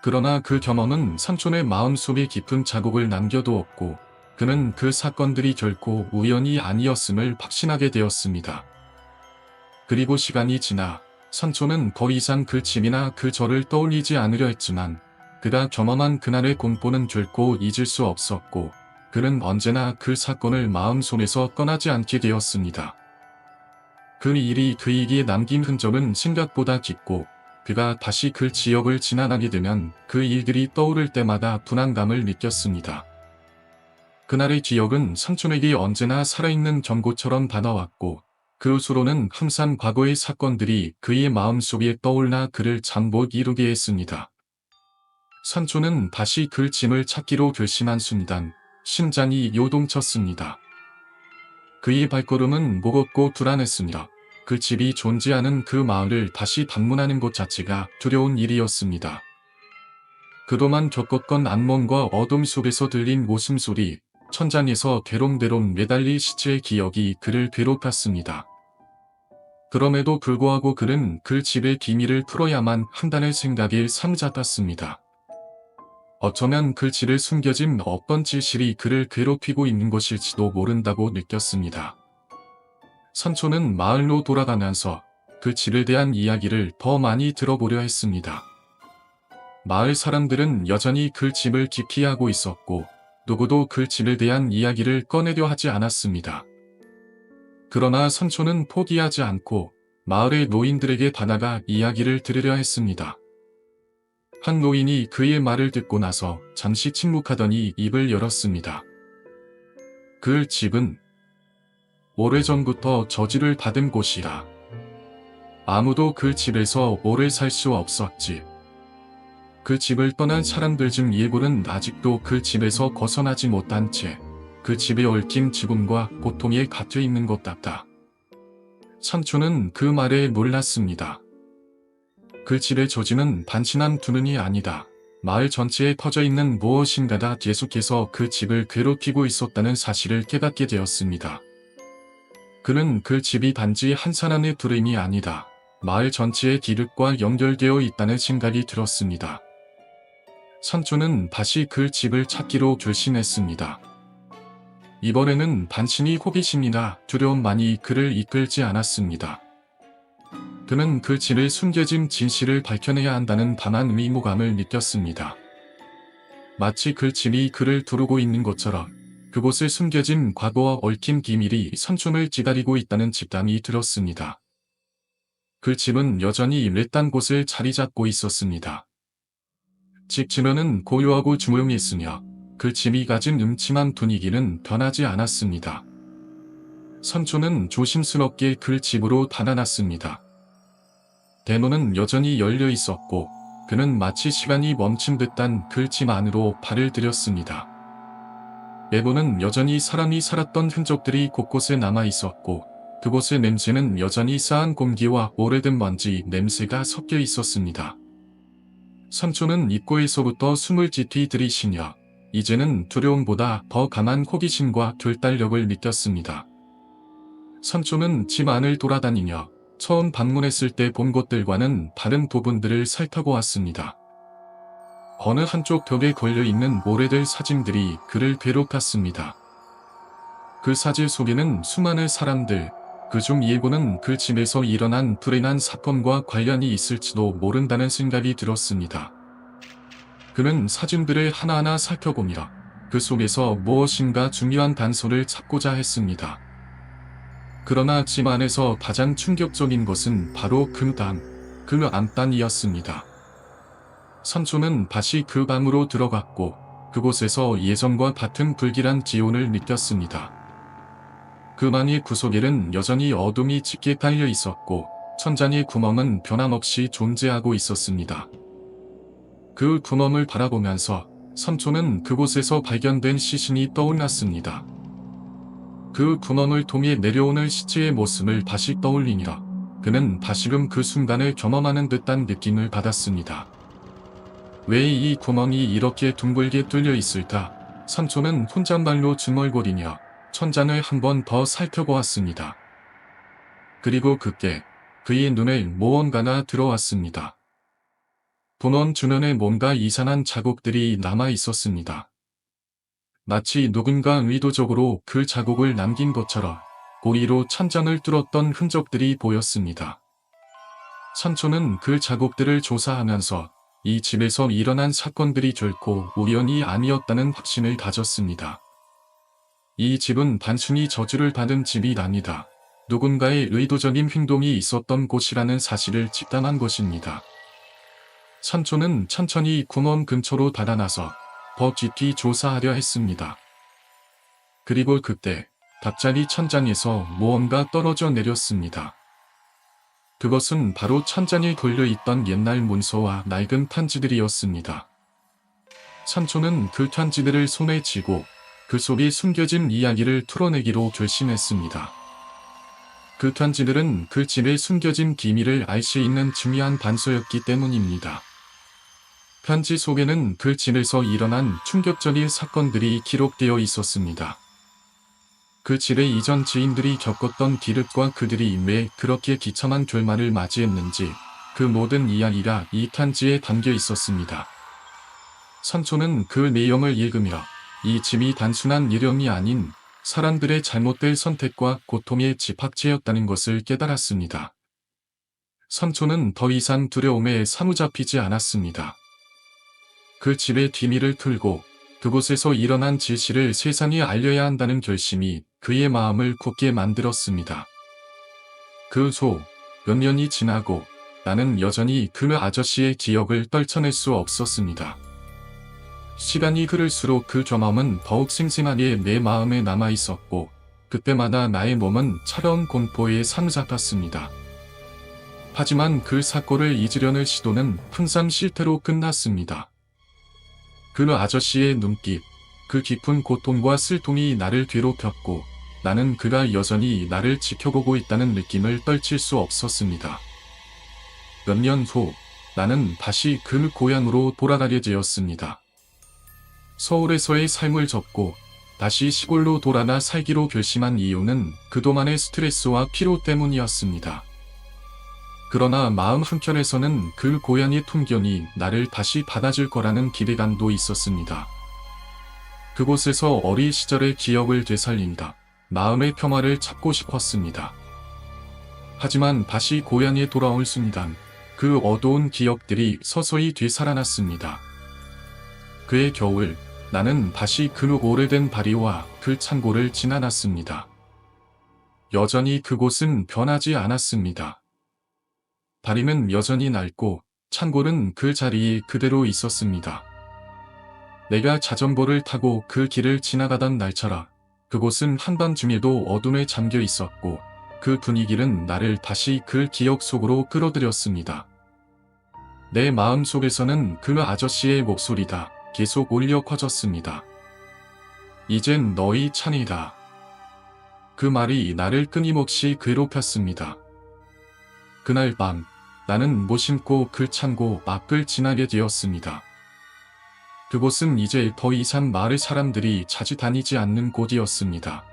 그러나 그 경험은 삼촌의 마음속에 깊은 자국을 남겨두었고 그는 그 사건들이 결코 우연이 아니었음을 확신하게 되었습니다. 그리고 시간이 지나 삼촌은 더 이상 그 집이나 그 절을 떠올리지 않으려 했지만 그가 경험한 그날의 공포는 결코 잊을 수 없었고 그는 언제나 그 사건을 마음속에서 떠나지 않게 되었습니다. 그 일이 그에게 남긴 흔적은 생각보다 깊고 그가 다시 그 지역을 지나가게 되면 그 일들이 떠오를 때마다 불안감을 느꼈습니다. 그날의 기억은 삼촌에게 언제나 살아있는 경고처럼 다가왔고 그 후로는 항상 과거의 사건들이 그의 마음속에 떠올라 그를 잠 못 이루게 했습니다. 선조는 다시 글짐을 찾기로 결심한 순간 심장이 요동쳤습니다. 그의 발걸음은 무겁고 불안했습니다. 글집이 존재하는 그 마을을 다시 방문하는 것 자체가 두려운 일이었습니다. 그동안 겪었던 악몽과 어둠 속에서 들린 웃음소리, 천장에서 대롱대롱 매달린 시체의 기억이 그를 괴롭혔습니다. 그럼에도 불구하고 그는 글집의 비밀을 풀어야만 한다는 생각에 삼잡았습니다. 어쩌면 글집에 숨겨진 어떤 진실이 그를 괴롭히고 있는 것일지도 모른다고 느꼈습니다. 선초는 마을로 돌아가면서 글집에 대한 이야기를 더 많이 들어보려 했습니다. 마을 사람들은 여전히 글집을 기피하고 있었고 누구도 글집에 대한 이야기를 꺼내려 하지 않았습니다. 그러나 선초는 포기하지 않고 마을의 노인들에게 다가가 이야기를 들으려 했습니다. 한 노인이 그의 말을 듣고 나서 잠시 침묵하더니 입을 열었습니다. 그 집은 오래전부터 저주를 받은 곳이라. 아무도 그 집에서 오래 살 수 없었지. 그 집을 떠난 사람들 중 일부는 아직도 그 집에서 벗어나지 못한 채 그 집에 얽힌 죽음과 고통에 갇혀 있는 것 같다. 선초는 그 말에 놀랐습니다. 그 집의 저주는 단순한 두눈이 아니다. 마을 전체에 퍼져 있는 무엇인가가 계속해서 그 집을 괴롭히고 있었다는 사실을 깨닫게 되었습니다. 그는 그 집이 단지 한 사람의 두려움이 아니다. 마을 전체의 기득과 연결되어 있다는 생각이 들었습니다. 선초는 다시 그 집을 찾기로 결심했습니다. 이번에는 단순히 호기심이나 두려움만이 그를 이끌지 않았습니다. 그는 그 집에 숨겨진 진실을 밝혀내야 한다는 강한 의무감을 느꼈습니다. 마치 그 집이 그를 두르고 있는 것처럼 그곳에 숨겨진 과거와 얽힌 비밀이 선초를 기다리고 있다는 직감이 들었습니다. 그 집은 여전히 외딴 곳에 자리 잡고 있었습니다. 집 주변은 고요하고 조용했으며 그 집이 가진 음침한 분위기는 변하지 않았습니다. 선초는 조심스럽게 그 집으로 달아났습니다. 대문은 여전히 열려 있었고 그는 마치 시간이 멈춘 듯한 그 집 안으로 발을 들였습니다. 내부는 여전히 사람이 살았던 흔적들이 곳곳에 남아 있었고 그곳의 냄새는 여전히 싸한 공기와 오래된 먼지 냄새가 섞여 있었습니다. 선초는 입구에서부터 숨을 짙이 들이쉬며 이제는 두려움보다 더 강한 호기심과 결단력을 느꼈습니다. 선초는 집 안을 돌아다니며 처음 방문했을 때 본 것들과는 다른 부분들을 살펴보았습니다. 어느 한쪽 벽에 걸려있는 오래된 사진들이 그를 괴롭혔습니다. 그 사진 속에는 수많은 사람들, 그중 일부는 그 집에서 일어난 불행한 사건과 관련이 있을지도 모른다는 생각이 들었습니다. 그는 사진들을 하나하나 살펴보며 그 속에서 무엇인가 중요한 단서를 찾고자 했습니다. 그러나 집 안에서 가장 충격적인 것은 바로 그 안단이었습니다. 선초는 다시 그 방으로 들어갔고 그곳에서 예전과 같은 불길한 기운을 느꼈습니다. 그 방의 구석에는 여전히 어둠이 짙게 깔려 있었고 천장의 구멍은 변함없이 존재하고 있었습니다. 그 구멍을 바라보면서 선초는 그곳에서 발견된 시신이 떠올랐습니다. 그 구멍을 통해 내려오는 시체의 모습을 다시 떠올리니라 그는 다시금 그 순간을 경험하는 듯한 느낌을 받았습니다. 왜 이 구멍이 이렇게 둥글게 뚫려 있을까? 선초는 혼잣말로 중얼거리며 천장을 한 번 더 살펴보았습니다. 그리고 그때 그의 눈에 무언가가 들어왔습니다. 분원 주변에 뭔가 이상한 자국들이 남아 있었습니다. 마치 누군가 의도적으로 그 자국을 남긴 것처럼 고의로 천장을 뚫었던 흔적들이 보였습니다. 선초는 그 자국들을 조사하면서 이 집에서 일어난 사건들이 결코 우연이 아니었다는 확신을 가졌습니다. 이 집은 단순히 저주를 받은 집이 아니다. 누군가의 의도적인 행동이 있었던 곳이라는 사실을 직감한 것입니다. 선초는 천천히 구멍 근처로 달아나서 더 깊이 조사하려 했습니다. 그리고 그때 갑자기 천장에서 무언가 떨어져 내렸습니다. 그것은 바로 천장에 걸려있던 옛날 문서와 낡은 편지들이었습니다. 삼촌은 그 편지들을 손에 쥐고 그 속에 숨겨진 이야기를 풀어내기로 결심했습니다. 그 편지들은 그 집에 숨겨진 기밀을 알 수 있는 중요한 단서였기 때문입니다. 편지 속에는 그 집에서 일어난 충격적인 사건들이 기록되어 있었습니다. 그 집의 이전 지인들이 겪었던 기륵과 그들이 왜 그렇게 비참한 결말을 맞이했는지 그 모든 이야기가 이 편지에 담겨 있었습니다. 삼촌은 그 내용을 읽으며 이 집이 단순한 일념이 아닌 사람들의 잘못된 선택과 고통의 집합체였다는 것을 깨달았습니다. 삼촌은 더 이상 두려움에 사로잡히지 않았습니다. 그 집의 비밀을 풀고 그곳에서 일어난 진실을 세상에 알려야 한다는 결심이 그의 마음을 굳게 만들었습니다. 그 후 몇 년이 지나고 나는 여전히 그 아저씨의 기억을 떨쳐낼 수 없었습니다. 시간이 흐를수록 그 경험은 더욱 생생하게 내 마음에 남아 있었고 그때마다 나의 몸은 차가운 공포에 사로잡혔습니다. 하지만 그 사건을 잊으려는 시도는 항상 실패로 끝났습니다. 그 아저씨의 눈빛, 그 깊은 고통과 슬픔이 나를 괴롭혔고 나는 그가 여전히 나를 지켜보고 있다는 느낌을 떨칠 수 없었습니다. 몇 년 후 나는 다시 그 고향으로 돌아가게 되었습니다. 서울에서의 삶을 접고 다시 시골로 돌아가 살기로 결심한 이유는 그동안의 스트레스와 피로 때문이었습니다. 그러나 마음 한켠에서는 그 고향의 풍경이 나를 다시 받아줄 거라는 기대감도 있었습니다. 그곳에서 어린 시절의 기억을 되살린다. 마음의 평화를 찾고 싶었습니다. 하지만 다시 고향에 돌아올 순간 그 어두운 기억들이 서서히 되살아났습니다. 그해 겨울 나는 다시 그 오래된 다리와 그 창고를 지나갔습니다. 여전히 그곳은 변하지 않았습니다. 다리는 여전히 낡고 창고는 그 자리에 그대로 있었습니다. 내가 자전거를 타고 그 길을 지나가던 날처럼 그곳은 한밤중에도 어둠에 잠겨 있었고 그 분위기는 나를 다시 그 기억 속으로 끌어들였습니다. 내 마음 속에서는 그 아저씨의 목소리가 계속 울려 퍼졌습니다. 이젠 너희 차례다. 그 말이 나를 끊임없이 괴롭혔습니다. 그날 밤 나는 무심코 그 창고 앞을 지나게 되었습니다. 그곳은 이제 더 이상 마을 사람들이 자주 다니지 않는 곳이었습니다.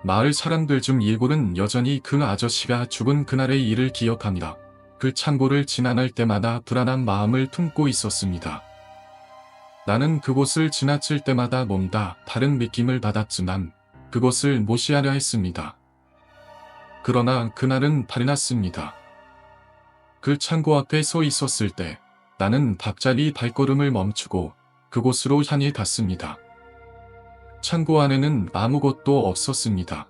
마을 사람들 중 일부는 여전히 그 아저씨가 죽은 그날의 일을 기억합니다. 그 창고를 지나갈 때마다 불안한 마음을 품고 있었습니다. 나는 그곳을 지나칠 때마다 뭔가 다른 느낌을 받았지만 그곳을 무시하려 했습니다. 그러나 그날은 달랐습니다. 그 창고 앞에 서 있었을 때 나는 갑자기 발걸음을 멈추고 그곳으로 향해 갔습니다. 창고 안에는 아무것도 없었습니다.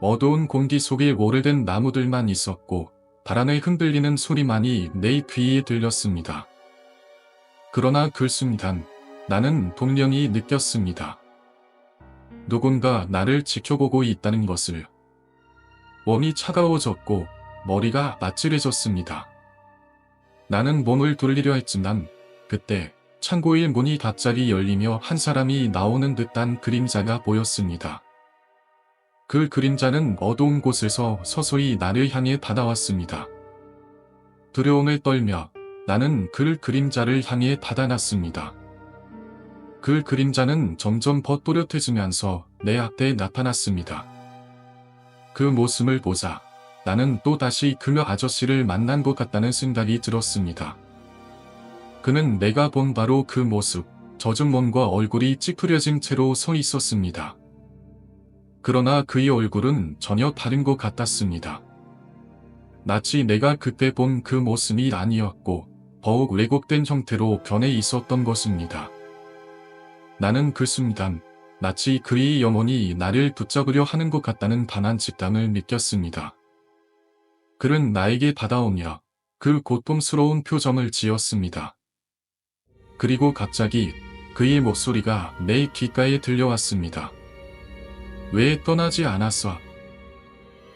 어두운 공기 속에 오래된 나무들만 있었고 바람에 흔들리는 소리만이 내 귀에 들렸습니다. 그러나 그 순간 나는 분명히 느꼈습니다. 누군가 나를 지켜보고 있다는 것을. 몸이 차가워졌고 머리가 아찔해졌습니다. 나는 몸을 돌리려 했지만 그때 창고의 문이 갑자기 열리며 한 사람이 나오는 듯한 그림자가 보였습니다. 그 그림자는 어두운 곳에서 서서히 나를 향해 다가왔습니다. 두려움에 떨며 나는 그 그림자를 향해 다가갔습니다. 그 그림자는 점점 더 또렷해지면서 내 앞에 나타났습니다. 그 모습을 보자 나는 또다시 그 아저씨를 만난 것 같다는 생각이 들었습니다. 그는 내가 본 바로 그 모습, 젖은 몸과 얼굴이 찌푸려진 채로 서 있었습니다. 그러나 그의 얼굴은 전혀 다른 것 같았습니다. 마치 내가 그때 본 그 모습이 아니었고 더욱 왜곡된 형태로 변해 있었던 것입니다. 나는 그 순간 마치 그의 영혼이 나를 붙잡으려 하는 것 같다는 단한 직감을 느꼈습니다. 그는 나에게 다가오며 그 고통스러운 표정을 지었습니다. 그리고 갑자기 그의 목소리가 내 귓가에 들려왔습니다. 왜 떠나지 않았어?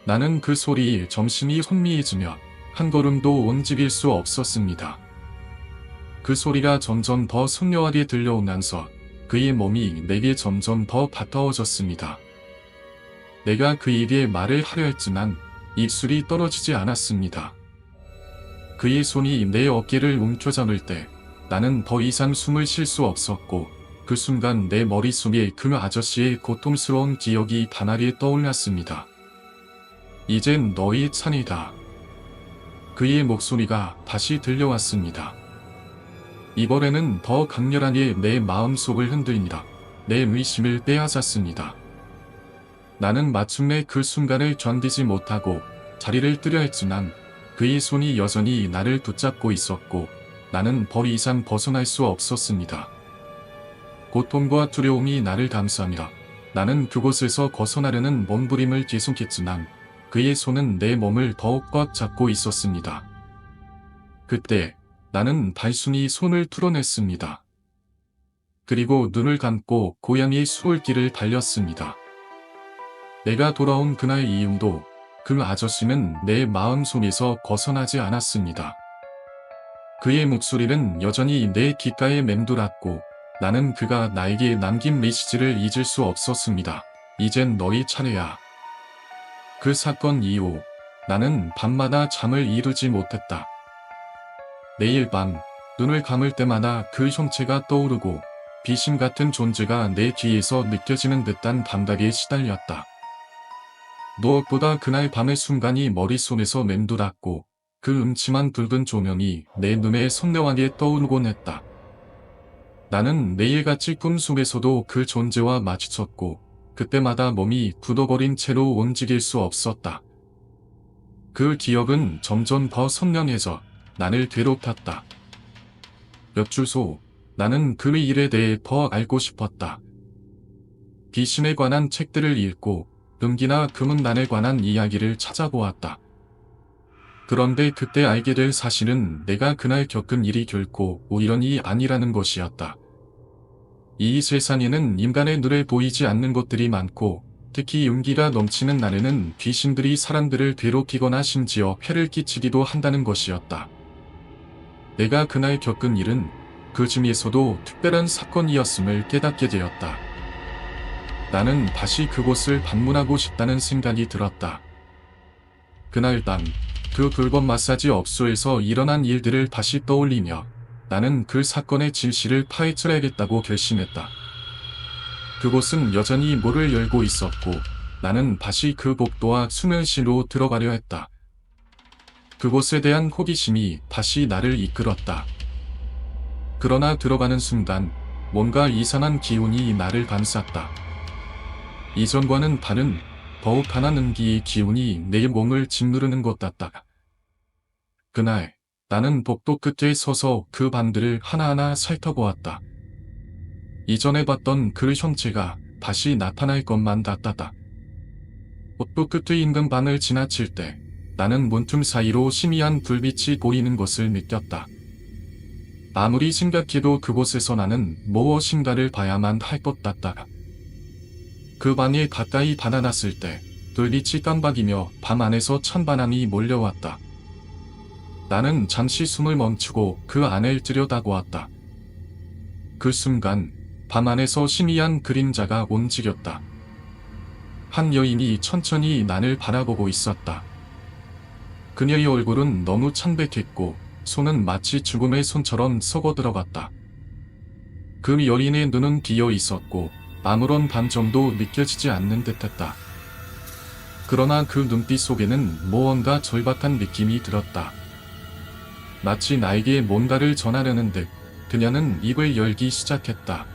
나는 그 소리에 정신이 혼미해지며 한 걸음도 움직일 수 없었습니다. 그 소리가 점점 더 선명하게 들려오면서 그의 몸이 내게 점점 더 가까워졌습니다. 내가 그에게 말을 하려 했지만 입술이 떨어지지 않았습니다. 그의 손이 내 어깨를 움켜잡을 때 나는 더 이상 숨을 쉴 수 없었고 그 순간 내 머릿속에 그 아저씨의 고통스러운 기억이 단아리에 떠올랐습니다. 이젠 너의 차례다. 그의 목소리가 다시 들려왔습니다. 이번에는 더 강렬하게 내 마음속을 흔들리라 내 의심을 빼앗았습니다. 나는 마침내 그 순간을 견디지 못하고 자리를 뜨려 했지만 그의 손이 여전히 나를 붙잡고 있었고 나는 더 이상 벗어날 수 없었습니다. 고통과 두려움이 나를 감싸며 나는 그곳에서 벗어나려는 몸부림을 계속했지만 그의 손은 내 몸을 더욱 꽉 잡고 있었습니다. 그때 나는 단순히 손을 풀어냈습니다. 그리고 눈을 감고 고양이의 수월길을 달렸습니다. 내가 돌아온 그날 이후도 그 아저씨는 내 마음속에서 벗어나지 않았습니다. 그의 목소리는 여전히 내 귓가에 맴돌았고 나는 그가 나에게 남긴 메시지를 잊을 수 없었습니다. 이젠 너의 차례야. 그 사건 이후 나는 밤마다 잠을 이루지 못했다. 매일 밤 눈을 감을 때마다 그 형체가 떠오르고 비신 같은 존재가 내 뒤에서 느껴지는 듯한 감각에 시달렸다. 무엇보다 그날 밤의 순간이 머릿속에서 맴돌았고 그 음침한 붉은 조명이 내 눈에 선명하게 떠오르곤 했다. 나는 매일같이 꿈속에서도 그 존재와 마주쳤고 그때마다 몸이 굳어버린 채로 움직일 수 없었다. 그 기억은 점점 더 선명해져 나를 괴롭혔다. 몇 주 후 나는 그 일에 대해 더 알고 싶었다. 귀신에 관한 책들을 읽고 금기나 금은난에 관한 이야기를 찾아보았다. 그런데 그때 알게 될 사실은 내가 그날 겪은 일이 결코 우연이 아니라는 것이었다. 이 세상에는 인간의 눈에 보이지 않는 것들이 많고 특히 용기가 넘치는 날에는 귀신들이 사람들을 괴롭히거나 심지어 해를 끼치기도 한다는 것이었다. 내가 그날 겪은 일은 그 중에서도 특별한 사건이었음을 깨닫게 되었다. 나는 다시 그곳을 방문하고 싶다는 생각이 들었다. 그날 밤 그 불법 마사지 업소에서 일어난 일들을 다시 떠올리며 나는 그 사건의 진실을 파헤쳐야겠다고 결심했다. 그곳은 여전히 문을 열고 있었고 나는 다시 그 복도와 수면실로 들어가려 했다. 그곳에 대한 호기심이 다시 나를 이끌었다. 그러나 들어가는 순간 뭔가 이상한 기운이 나를 감쌌다. 이전과는 다른 더욱 강한 음기의 기운이 내 몸을 짓누르는 것 같다. 그날 나는 복도 끝에 서서 그 방들을 하나하나 살펴보았다. 이전에 봤던 그 형체가 다시 나타날 것만 같았다. 복도 끝의 인근 방을 지나칠 때 나는 문틈 사이로 희미한 불빛이 보이는 것을 느꼈다. 아무리 생각해도 그곳에서 나는 무엇인가를 봐야만 할 것 같다. 그 방에 가까이 다다랐을 때 불빛이 깜박이며 방 안에서 찬바람이 몰려왔다. 나는 잠시 숨을 멈추고 그 안을 들여다보았다. 그 순간 방 안에서 희미한 그림자가 움직였다. 한 여인이 천천히 나를 바라보고 있었다. 그녀의 얼굴은 너무 창백했고 손은 마치 죽음의 손처럼 썩어 들어갔다. 그 여인의 눈은 비어 있었고 아무런 반점도 느껴지지 않는 듯했다. 그러나 그 눈빛 속에는 무언가 절박한 느낌이 들었다. 마치 나에게 뭔가를 전하려는 듯 그녀는 입을 열기 시작했다.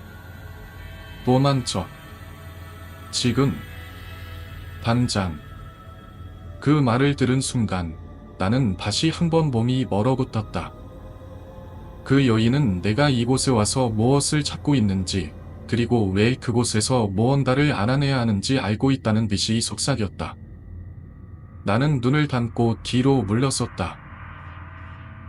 도망쳐. 지금. 당장. 그 말을 들은 순간 나는 다시 한번 몸이 멀어붙었다. 그 여인은 내가 이곳에 와서 무엇을 찾고 있는지 그리고 왜 그곳에서 무언가를 알아내야 하는지 알고 있다는 듯이 속삭였다. 나는 눈을 감고 뒤로 물러섰다.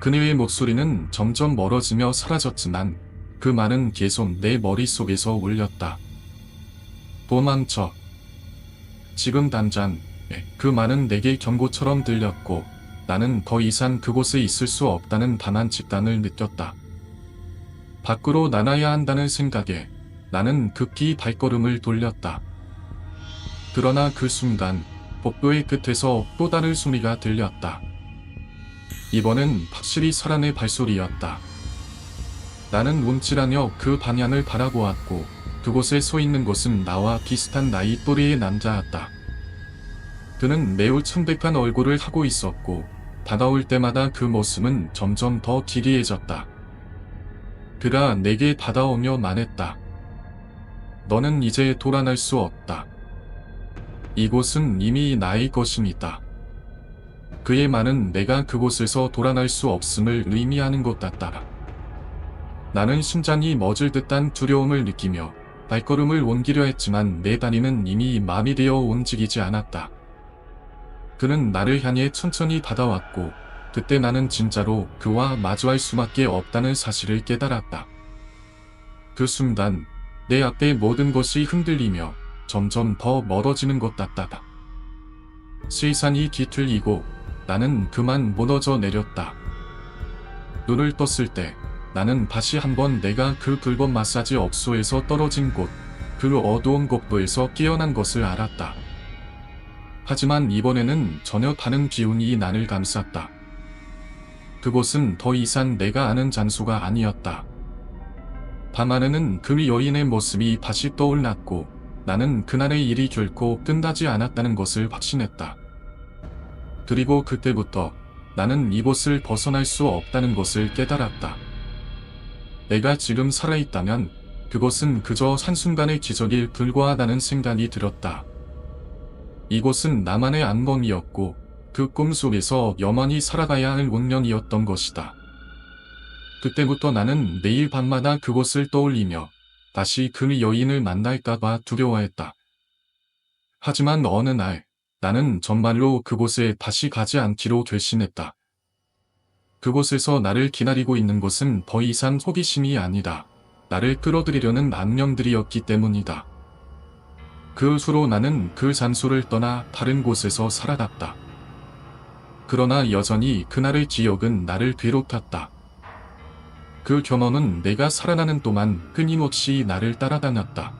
그녀의 목소리는 점점 멀어지며 사라졌지만 그 말은 계속 내 머릿속에서 울렸다. 도망쳐. 지금 당장. 그 말은 내게 경고처럼 들렸고 나는 더 이상 그곳에 있을 수 없다는 단한 직감을 느꼈다. 밖으로 나가야 한다는 생각에 나는 급히 발걸음을 돌렸다. 그러나 그 순간 복도의 끝에서 또 다른 소리가 들렸다. 이번엔 확실히 사람의 발소리였다. 나는 움찔하며 그 방향을 바라보았고 그곳에 서 있는 것은 나와 비슷한 나이 또래의 남자였다. 그는 매우 청백한 얼굴을 하고 있었고 다가올 때마다 그 모습은 점점 더 기괴해졌다. 그가 내게 다가오며 말했다. 너는 이제 돌아갈 수 없다. 이곳은 이미 나의 것입니다. 그의 말은 내가 그곳에서 돌아갈 수 없음을 의미하는 것 같다. 나는 심장이 멎을 듯한 두려움을 느끼며 발걸음을 옮기려 했지만 내 다리는 이미 마비되어 움직이지 않았다. 그는 나를 향해 천천히 다가왔고 그때 나는 진짜로 그와 마주할 수밖에 없다는 사실을 깨달았다. 그 순간 내 앞의 모든 것이 흔들리며 점점 더 멀어지는 것 같다. 세상이 뒤틀리고 나는 그만 무너져 내렸다. 눈을 떴을 때 나는 다시 한번 내가 그 불법 마사지 업소에서 떨어진 곳, 그 어두운 복도에서 깨어난 것을 알았다. 하지만 이번에는 전혀 다른 기운이 나를 감쌌다. 그곳은 더 이상 내가 아는 장소가 아니었다. 밤하늘은 그 여인의 모습이 다시 떠올랐고 나는 그날의 일이 결코 끝나지 않았다는 것을 확신했다. 그리고 그때부터 나는 이곳을 벗어날 수 없다는 것을 깨달았다. 내가 지금 살아있다면 그것은 그저 한순간의 기적에 불과하다는 생각이 들었다. 이곳은 나만의 안봉이었고 그 꿈속에서 영원히 살아가야 할 운명이었던 것이다. 그때부터 나는 매일 밤마다 그곳을 떠올리며 다시 그 여인을 만날까봐 두려워했다. 하지만 어느 날 나는 정말로 그곳에 다시 가지 않기로 결심했다. 그곳에서 나를 기다리고 있는 것은 더 이상 호기심이 아니라 나를 끌어들이려는 악령들이었기 때문이다. 그 후로 나는 그 장소를 떠나 다른 곳에서 살아갔다. 그러나 여전히 그날의 기억은 나를 괴롭혔다. 그 경험은 내가 살아나는 동안 끊임없이 나를 따라다녔다.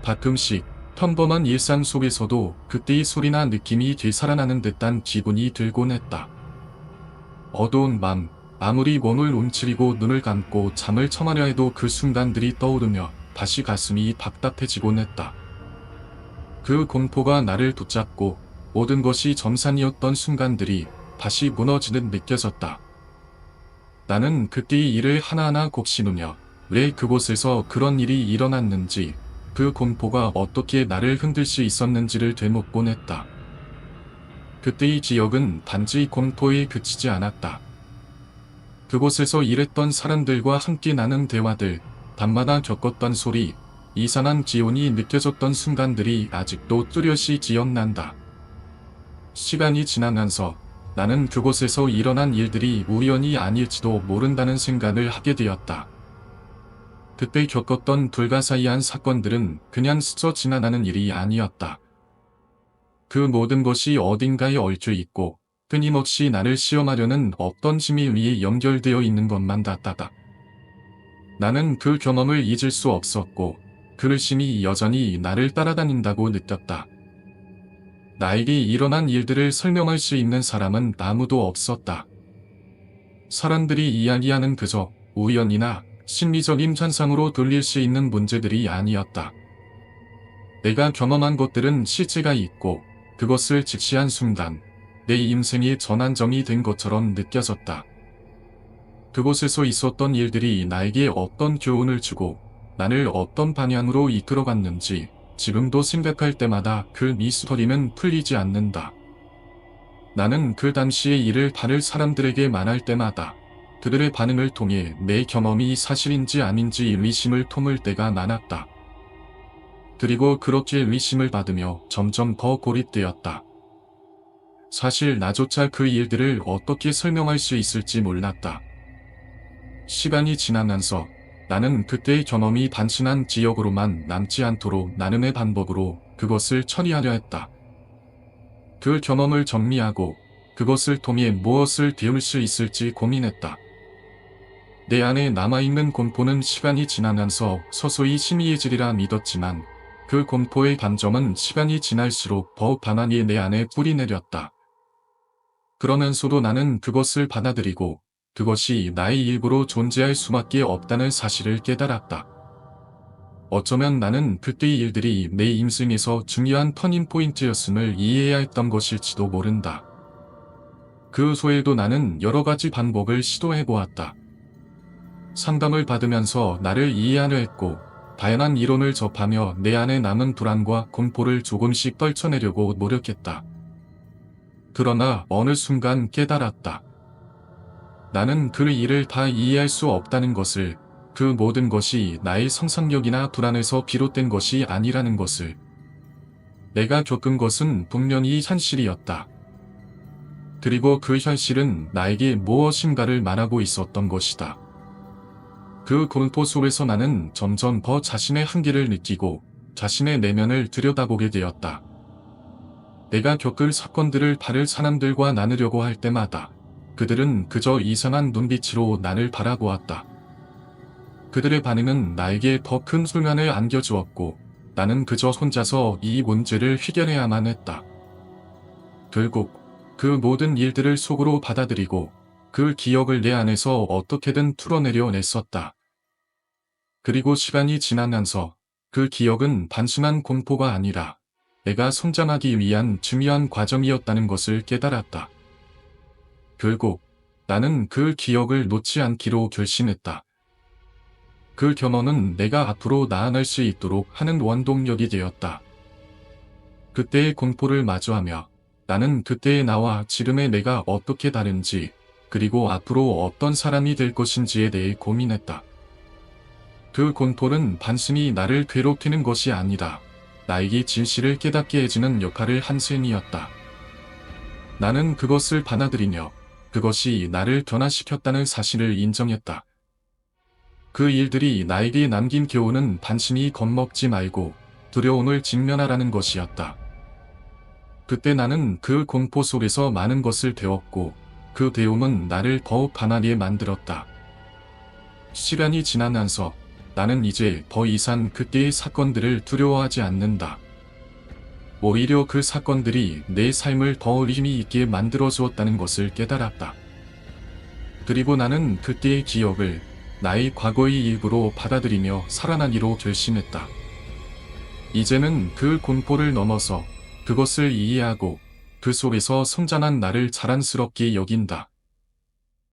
가끔씩 평범한 일상 속에서도 그때의 소리나 느낌이 되살아나는 듯한 기분이 들곤 했다. 어두운 밤, 아무리 몸을 움츠리고 눈을 감고 잠을 청하려 해도 그 순간들이 떠오르며 다시 가슴이 답답해지곤 했다. 그 공포가 나를 붙잡고 모든 것이 정상이었던 순간들이 다시 무너지듯 느껴졌다. 나는 그때의 일을 하나하나 곱씹으며 왜 그곳에서 그런 일이 일어났는지, 그 공포가 어떻게 나를 흔들 수 있었는지를 되묻곤 했다. 그때의 기억은 단지 공포에 그치지 않았다. 그곳에서 일했던 사람들과 함께 나눈 대화들, 밤마다 겪었던 소리, 이상한 기운이 느껴졌던 순간들이 아직도 뚜렷이 기억난다. 시간이 지나면서 나는 그곳에서 일어난 일들이 우연이 아닐지도 모른다는 생각을 하게 되었다. 그때 겪었던 불가사의한 사건들은 그냥 스쳐 지나가는 일이 아니었다. 그 모든 것이 어딘가에 얽혀 있고 끊임없이 나를 시험하려는 어떤 힘이 위에 연결되어 있는 것만 같았다. 나는 그 경험을 잊을 수 없었고 그 힘이 여전히 나를 따라다닌다고 느꼈다. 나에게 일어난 일들을 설명할 수 있는 사람은 아무도 없었다. 사람들이 이야기하는 그저 우연이나 심리적인 현상으로 돌릴 수 있는 문제들이 아니었다. 내가 경험한 것들은 실체가 있고 그것을 직시한 순간 내 인생의 전환점이 된 것처럼 느껴졌다. 그곳에서 있었던 일들이 나에게 어떤 교훈을 주고 나를 어떤 방향으로 이끌어갔는지 지금도 생각할 때마다 그 미스터리는 풀리지 않는다. 나는 그 당시의 일을 다른 사람들에게 말할 때마다 그들의 반응을 통해 내 경험이 사실인지 아닌지 의심을 품을 때가 많았다. 그리고 그렇게 의심을 받으며 점점 더 고립되었다. 사실 나조차 그 일들을 어떻게 설명할 수 있을지 몰랐다. 시간이 지나면서 나는 그때의 경험이 단순한 기억으로만 남지 않도록 나름의 방법으로 그것을 처리하려 했다. 그 경험을 정리하고 그것을 통해 무엇을 배울 수 있을지 고민했다. 내 안에 남아있는 공포는 시간이 지나면서 서서히 희미해지리라 믿었지만 그 공포의 반점은 시간이 지날수록 더 가만히 내 안에 뿌리내렸다. 그러면서도 나는 그것을 받아들이고 그것이 나의 일부로 존재할 수밖에 없다는 사실을 깨달았다. 어쩌면 나는 그때의 일들이 내 인생에서 중요한 터닝포인트였음을 이해해야 했던 것일지도 모른다. 그 후에도 나는 여러 가지 방법을 시도해보았다. 상담을 받으면서 나를 이해하려 했고, 다양한 이론을 접하며 내 안에 남은 불안과 공포를 조금씩 떨쳐내려고 노력했다. 그러나 어느 순간 깨달았다. 나는 그 일을 다 이해할 수 없다는 것을, 그 모든 것이 나의 상상력이나 불안에서 비롯된 것이 아니라는 것을. 내가 겪은 것은 분명히 현실이었다. 그리고 그 현실은 나에게 무엇인가를 말하고 있었던 것이다. 그 공포 속에서 나는 점점 더 자신의 한계를 느끼고 자신의 내면을 들여다보게 되었다. 내가 겪을 사건들을 다른 사람들과 나누려고 할 때마다 그들은 그저 이상한 눈빛으로 나를 바라보았다. 그들의 반응은 나에게 더 큰 순간을 안겨주었고 나는 그저 혼자서 이 문제를 해결해야만 했다. 결국 그 모든 일들을 속으로 받아들이고 그 기억을 내 안에서 어떻게든 풀어내려 냈었다. 그리고 시간이 지나면서 그 기억은 단순한 공포가 아니라 내가 성장하기 위한 중요한 과정이었다는 것을 깨달았다. 결국 나는 그 기억을 놓지 않기로 결심했다. 그 경험은 내가 앞으로 나아갈 수 있도록 하는 원동력이 되었다. 그때의 공포를 마주하며 나는 그때의 나와 지금의 내가 어떻게 다른지 그리고 앞으로 어떤 사람이 될 것인지에 대해 고민했다. 그 공포는 단순히 나를 괴롭히는 것이 아니라 나에게 진실을 깨닫게 해주는 역할을 한 셈이었다. 나는 그것을 받아들이며 그것이 나를 변화시켰다는 사실을 인정했다. 그 일들이 나에게 남긴 교훈은 단순히 겁먹지 말고 두려움을 직면하라는 것이었다. 그때 나는 그 공포 속에서 많은 것을 배웠고 그 배움은 나를 더욱 가난하게 만들었다. 시간이 지나면서 나는 이제 더 이상 그때의 사건들을 두려워하지 않는다. 오히려 그 사건들이 내 삶을 더 의미 있게 만들어 주었다는 것을 깨달았다. 그리고 나는 그때의 기억을 나의 과거의 일부로 받아들이며 살아나기로 결심했다. 이제는 그 공포를 넘어서 그것을 이해하고 그 속에서 성장한 나를 자랑스럽게 여긴다.